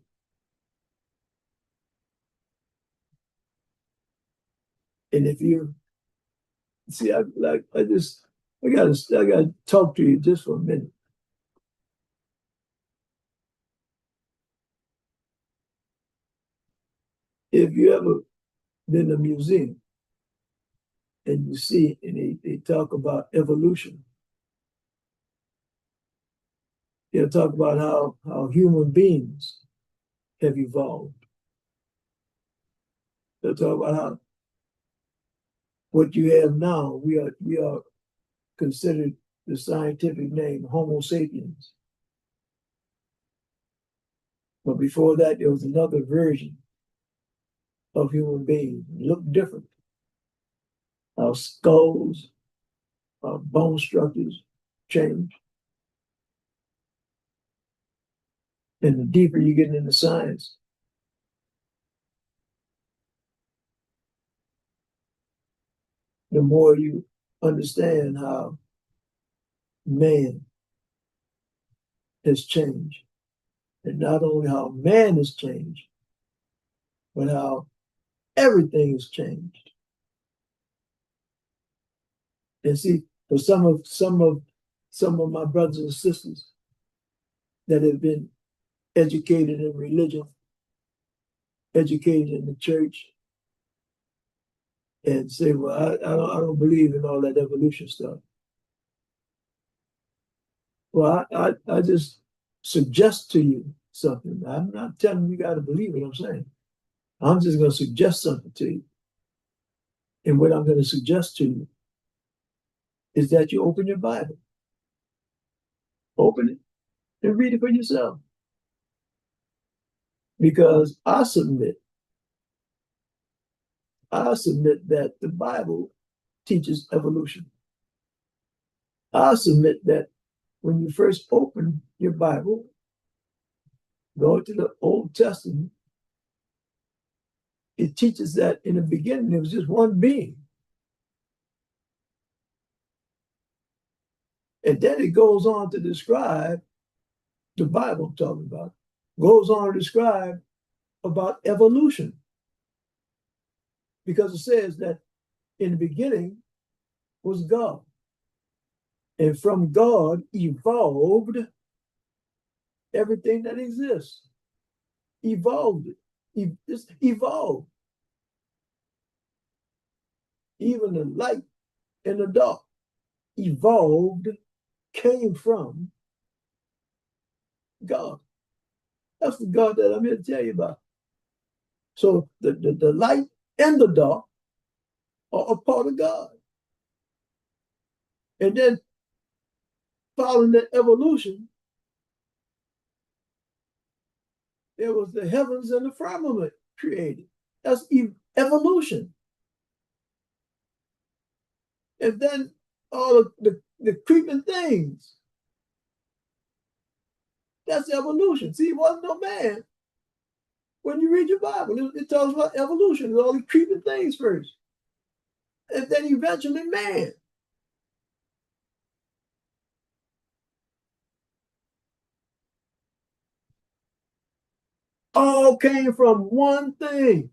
B: And if you see, I gotta talk to you just for a minute. If you ever been to a museum and you see, and they talk about evolution, they'll talk about how human beings have evolved. They'll talk about how what you have now, we are considered the scientific name Homo sapiens. But before that, there was another version of human beings. It looked different. Our skulls, our bone structures changed. And the deeper you get into science, the more you understand how man has changed. And not only how man has changed, but how everything has changed. And see, for some of my brothers and sisters that have been educated in religion, educated in the church, and say, well, I don't believe in all that evolution stuff. Well, I just suggest to you something. I'm not telling you got to believe what I'm saying. I'm just going to suggest something to you. And what I'm going to suggest to you is that you open your Bible, open it, and read it for yourself. Because I submit that the Bible teaches evolution. I submit that when you first open your Bible, go to the Old Testament, it teaches that in the beginning there was just one being. And then it goes on to describe, the Bible I'm talking about, goes on to describe about evolution. Because it says that in the beginning was God. And from God evolved everything that exists. Evolved it. Just evolved. Even the light and the dark evolved, came from God. That's the God that I'm here to tell you about. So the light and the dark are a part of God. And then following the evolution, there was the heavens and the firmament created. That's evolution. And then all of the creeping things. That's evolution. See, it wasn't no man. When you read your Bible, it talks about evolution. All the creeping things first. And then eventually man. All came from one thing.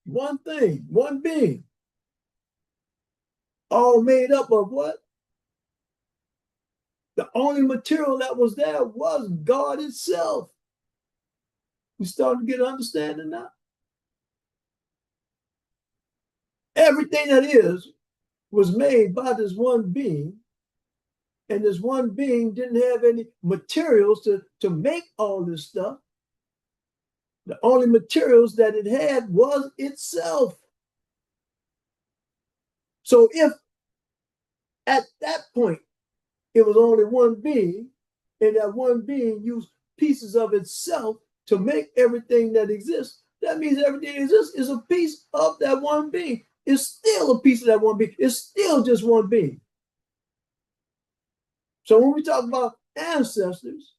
B: One thing, one being. All made up of what? The only material that was there was God itself. You start to get an understanding now. Everything that is was made by this one being, and this one being didn't have any materials to make all this stuff. The only materials that it had was itself. So if at that point it was only one being, and that one being used pieces of itself to make everything that exists, that means everything that exists is a piece of that one being. It's still a piece of that one being. It's still just one being. So when we talk about ancestors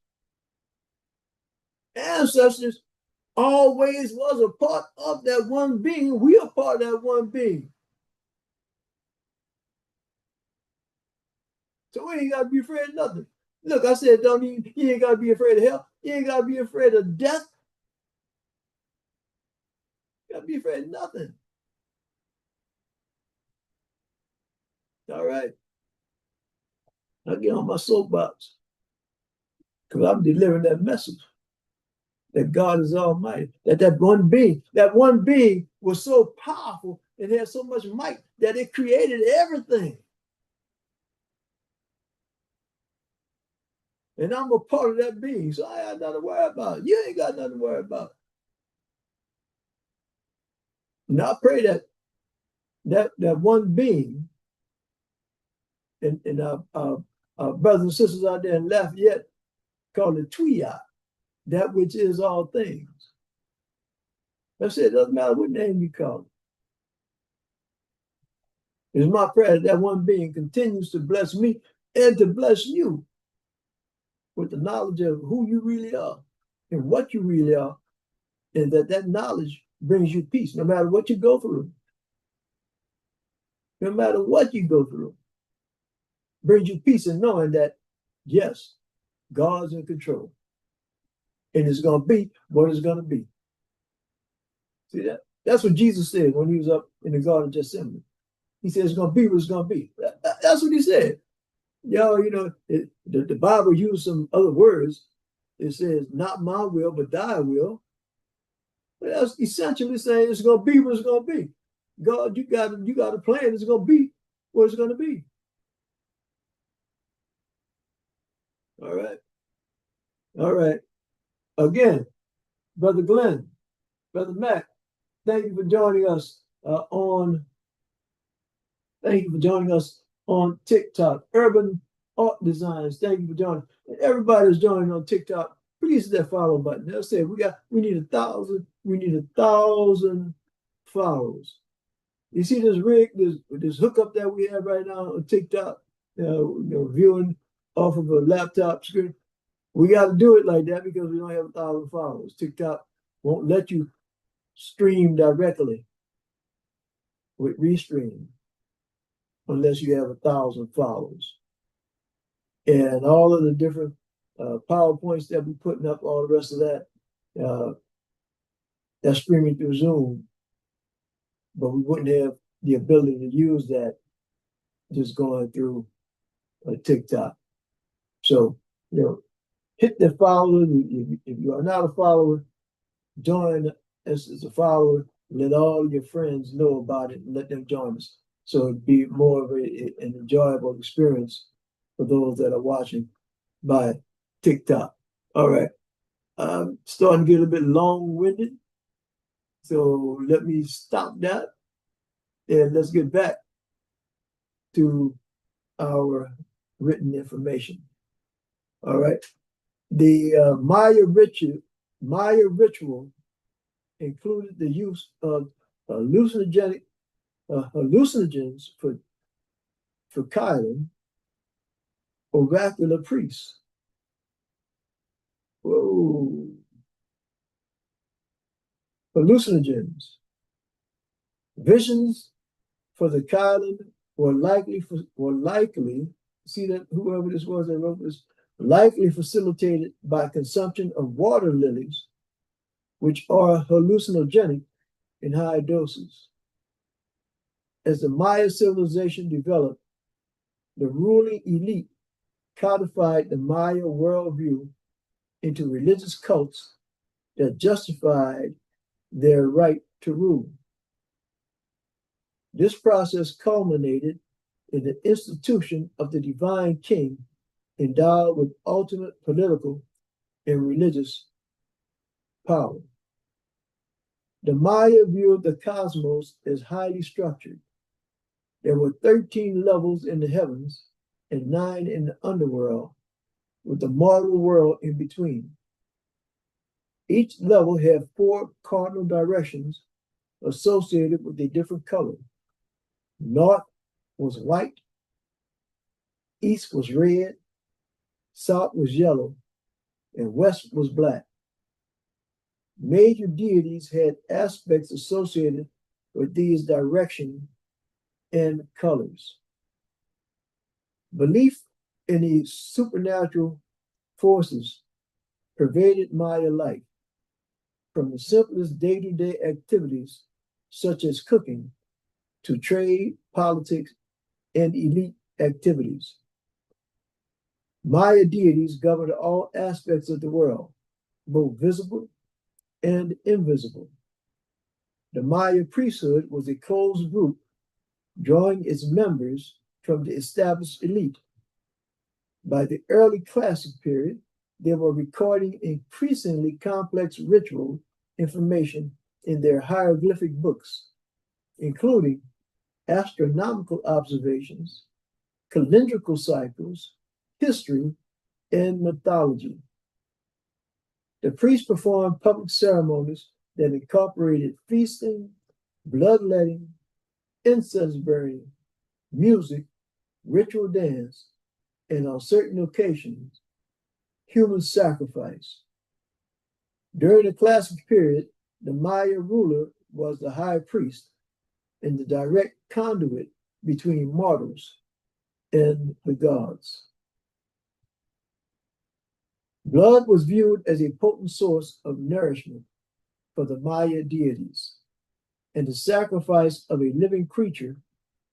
B: always was a part of that one being. We are part of that one being. So we ain't got to be afraid of nothing. Look, I said, you ain't got to be afraid of hell. You ain't got to be afraid of death. You got to be afraid of nothing. All right. I get on my soapbox because I'm delivering that message that God is almighty, that one being was so powerful and had so much might that it created everything. And I'm a part of that being, so I ain't got nothing to worry about. You ain't got nothing to worry about. And I pray that one being, and our brothers and sisters out there in Lafayette call it Tuya, that which is all things. That's it. It doesn't matter what name you call it. It's my prayer that one being continues to bless me and to bless you with the knowledge of who you really are and what you really are, and that knowledge brings you peace no matter what you go through. No matter what you go through, brings you peace in knowing that, yes, God's in control. And it's going to be what it's going to be. See that? That's what Jesus said when he was up in the Garden of Gethsemane. He said it's going to be what it's going to be. That's what he said. The Bible used some other words. It says, not my will, but thy will. But that's essentially saying it's going to be what it's going to be. God, you got a plan. It's going to be what it's going to be. All right. All right. Again, Brother Glenn, Brother Mac, thank you for joining us on TikTok. Urban Art Designs, thank you for joining. And everybody that's joining on TikTok, please hit that follow button. They'll say we need 1,000 followers. You see this rig, this hookup that we have right now on TikTok, viewing off of a laptop screen. We got to do it like that because we don't have 1,000 followers. TikTok won't let you stream directly with Restream unless you have 1,000 followers. And all of the different PowerPoints that we're putting up, all the rest of that, that's streaming through Zoom. But we wouldn't have the ability to use that just going through TikTok. So, hit the follow. If you are not a follower, join as a follower. Let all your friends know about it and let them join us. So it'd be more of an enjoyable experience for those that are watching by TikTok. All right. I'm starting to get a bit long-winded. So let me stop that and let's get back to our written information. All right. The Maya ritual included the use of hallucinogens for Kylan, oracular priests. Whoa. Hallucinogens. Visions for the Kylan were likely, see that whoever this was that wrote this, likely facilitated by consumption of water lilies, which are hallucinogenic in high doses. As the Maya civilization developed, the ruling elite codified the Maya worldview into religious cults that justified their right to rule. This process culminated in the institution of the divine king endowed with ultimate political and religious power. The Maya viewed the cosmos as highly structured. There were 13 levels in the heavens and 9 in the underworld, with the mortal world in between. Each level had 4 cardinal directions associated with a different color. North was white, east was red, south was yellow, and west was black. Major deities had aspects associated with these directions and colors. Belief in these supernatural forces pervaded Maya life, from the simplest day-to-day activities such as cooking to trade, politics, and elite activities. Maya deities governed all aspects of the world, both visible and invisible. The Maya priesthood was a closed group drawing its members from the established elite. By the early classic period, they were recording increasingly complex ritual information in their hieroglyphic books, including astronomical observations, calendrical cycles, history, and mythology. The priests performed public ceremonies that incorporated feasting, bloodletting, incense burning, music, ritual dance, and on certain occasions, human sacrifice. During the classic period, the Maya ruler was the high priest and the direct conduit between mortals and the gods. Blood was viewed as a potent source of nourishment for the Maya deities, and the sacrifice of a living creature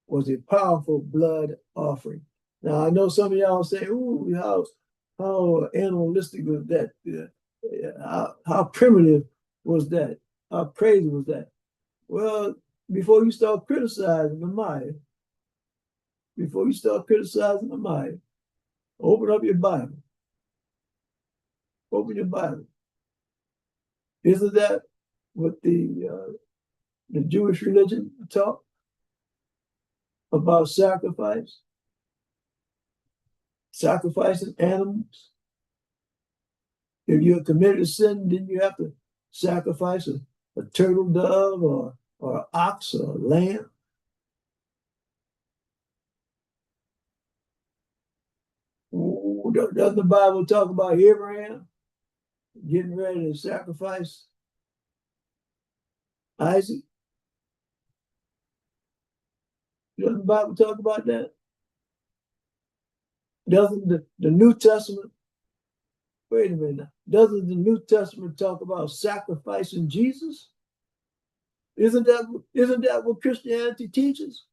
B: was a powerful blood offering. Now, I know some of y'all say, ooh, how animalistic was that? How primitive was that? How crazy was that? Well, before you start criticizing the Maya, open up your Bible. Open your Bible. Isn't that what the Jewish religion taught about sacrifice? Sacrificing animals. If you're committed a sin, then you have to sacrifice a turtle dove or an ox or a lamb. Ooh, doesn't the Bible talk about Abraham getting ready to sacrifice Isaac? Doesn't the Bible talk about that? Doesn't the New Testament, wait a minute, doesn't the New Testament talk about sacrificing Jesus? Isn't that what Christianity teaches?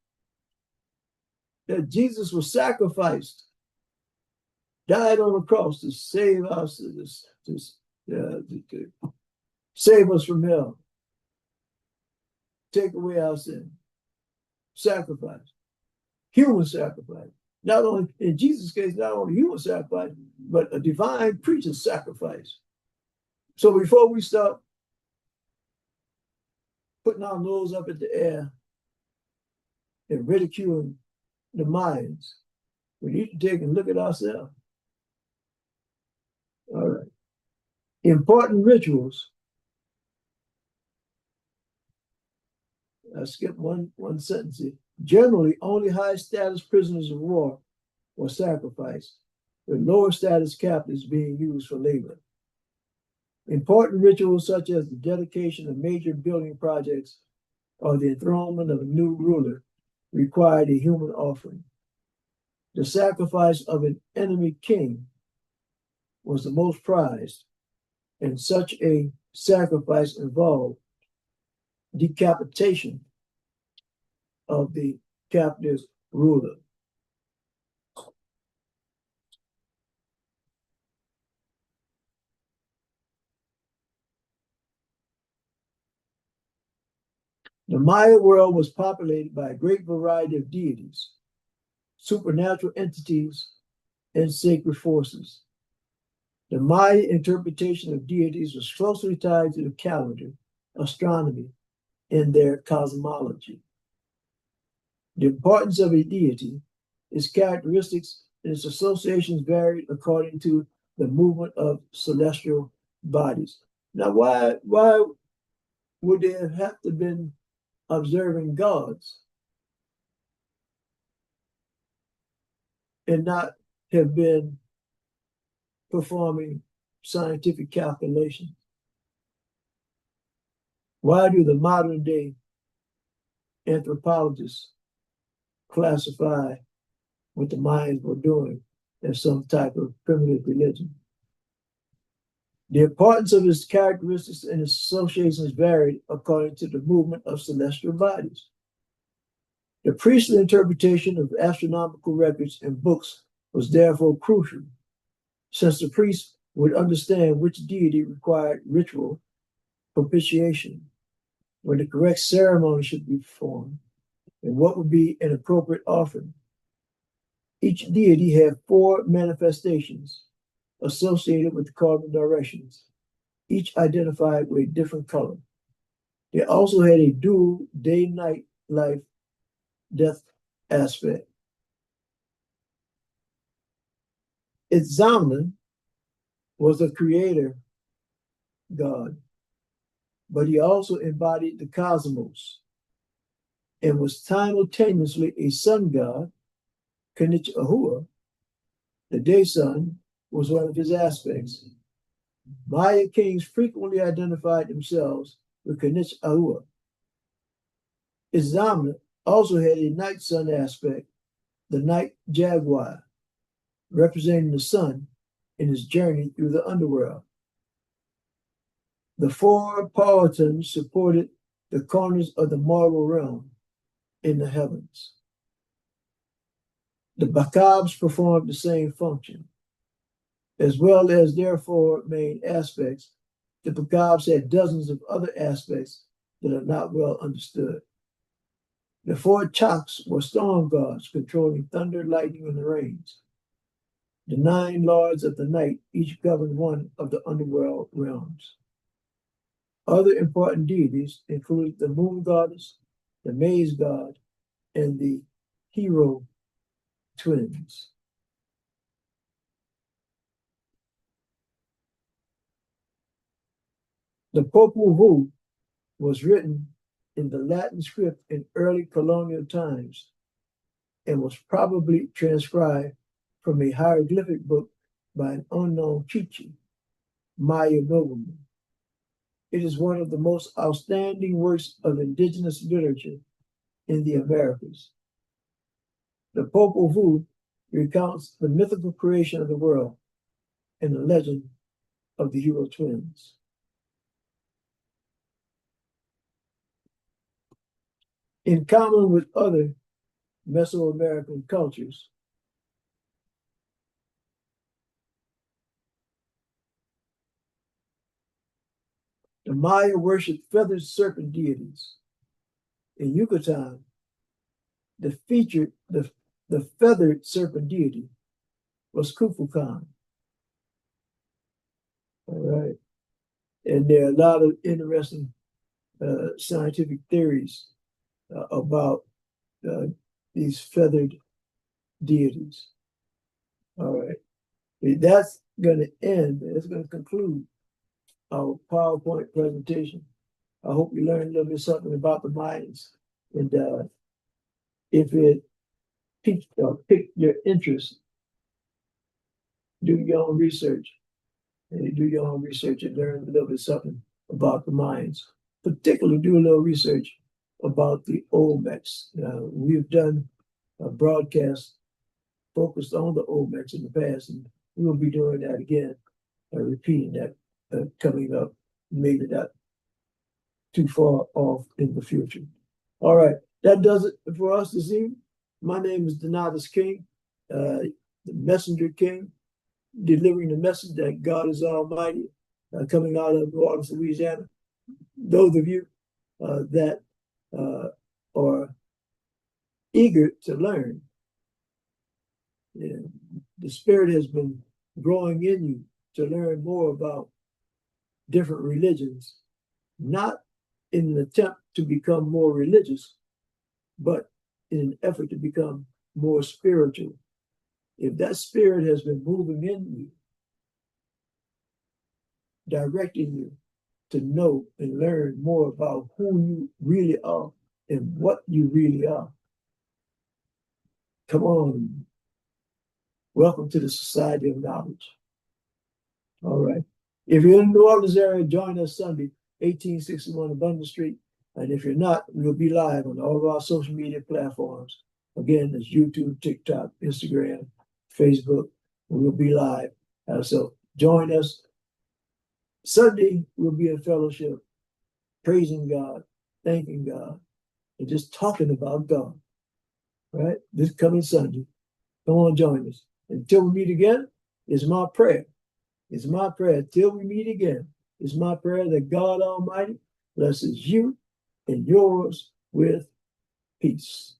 B: That Jesus was sacrificed, died on the cross to save us, to save us from hell, take away our sin. Sacrifice, human sacrifice. Not only, in Jesus' case, not only human sacrifice, but a divine preacher's sacrifice. So before we start putting our nose up in the air and ridiculing the Mayans, we need to take a look at ourselves. All right. Important rituals. I skipped one sentence here. Generally, only high status prisoners of war were sacrificed, with lower status captives being used for labor. Important rituals such as the dedication of major building projects or the enthronement of a new ruler required a human offering. The sacrifice of an enemy king was the most prized, and such a sacrifice involved decapitation of the captive ruler. The Maya world was populated by a great variety of deities, supernatural entities, and sacred forces. The Maya interpretation of deities was closely tied to the calendar, astronomy, and their cosmology. The importance of a deity, its characteristics, and its associations varied according to the movement of celestial bodies. Now, why would they have to been observing gods and not have been performing scientific calculations? Why do the modern day anthropologists classify what the Mayans were doing as some type of primitive religion? The importance of its characteristics and its associations varied according to the movement of celestial bodies. The priestly interpretation of astronomical records and books was therefore crucial, since the priest would understand which deity required ritual propitiation, when the correct ceremony should be performed, and what would be an appropriate offering. Each deity had 4 manifestations associated with the cardinal directions, each identified with a different color. They also had a dual day-night life death aspect. Itzamna was a creator god, but he also embodied the cosmos and was simultaneously a sun god. Kanich Ahua, the day sun, was one of his aspects. Maya kings frequently identified themselves with Kanich Ahua. Itzamna also had a night sun aspect, the night jaguar, representing the sun in his journey through the underworld. The 4 Powhatans supported the corners of the mortal realm in the heavens. The Bakabs performed the same function. As well as their 4 main aspects, the Bakabs had dozens of other aspects that are not well understood. The 4 Chaks were storm gods controlling thunder, lightning, and the rains. The 9 lords of the night each governed one of the underworld realms. Other important deities included the moon goddess, the maize god, and the hero twins. The Popol Vuh was written in the Latin script in early colonial times and was probably transcribed from a hieroglyphic book by an unknown Chichi, Maya nobleman. It is one of the most outstanding works of indigenous literature in the Americas. The Popol Vuh recounts the mythical creation of the world and the legend of the hero twins. In common with other Mesoamerican cultures, the Maya worshipped feathered serpent deities. In Yucatan, the feathered serpent deity was Kukulkan. All right. And there are a lot of interesting scientific theories about these feathered deities. All right. That's going to end, it's going to conclude our PowerPoint presentation. I hope you learned a little bit something about the Mayans. And if it piqued your interest, do your own research. And do your own research and learn a little bit something about the Mayans. Particularly do a little research about the Olmecs. We've done a broadcast focused on the Olmecs in the past, and we will be doing that again, repeating that coming up, maybe not too far off in the future. All right, that does it for us this evening. My name is Donatus King, the Messenger King, delivering the message that God is Almighty, coming out of New Orleans, Louisiana. Those of you that are eager to learn, the Spirit has been growing in you to learn more about different religions, not in an attempt to become more religious, but in an effort to become more spiritual. If that Spirit has been moving in you, directing you, to know and learn more about who you really are and what you really are. Come on. Welcome to the Society of Knowledge. All right. If you're in the New Orleans area, join us Sunday, 1861 Abundant Street. And if you're not, we'll be live on all of our social media platforms. Again, it's YouTube, TikTok, Instagram, Facebook. We'll be live. So join us. Sunday, we'll be in fellowship, praising God, thanking God, and just talking about God. Right? This coming Sunday. Come on, join us. Until we meet again, it's my prayer. It's my prayer. Till we meet again, it's my prayer that God Almighty blesses you and yours with peace.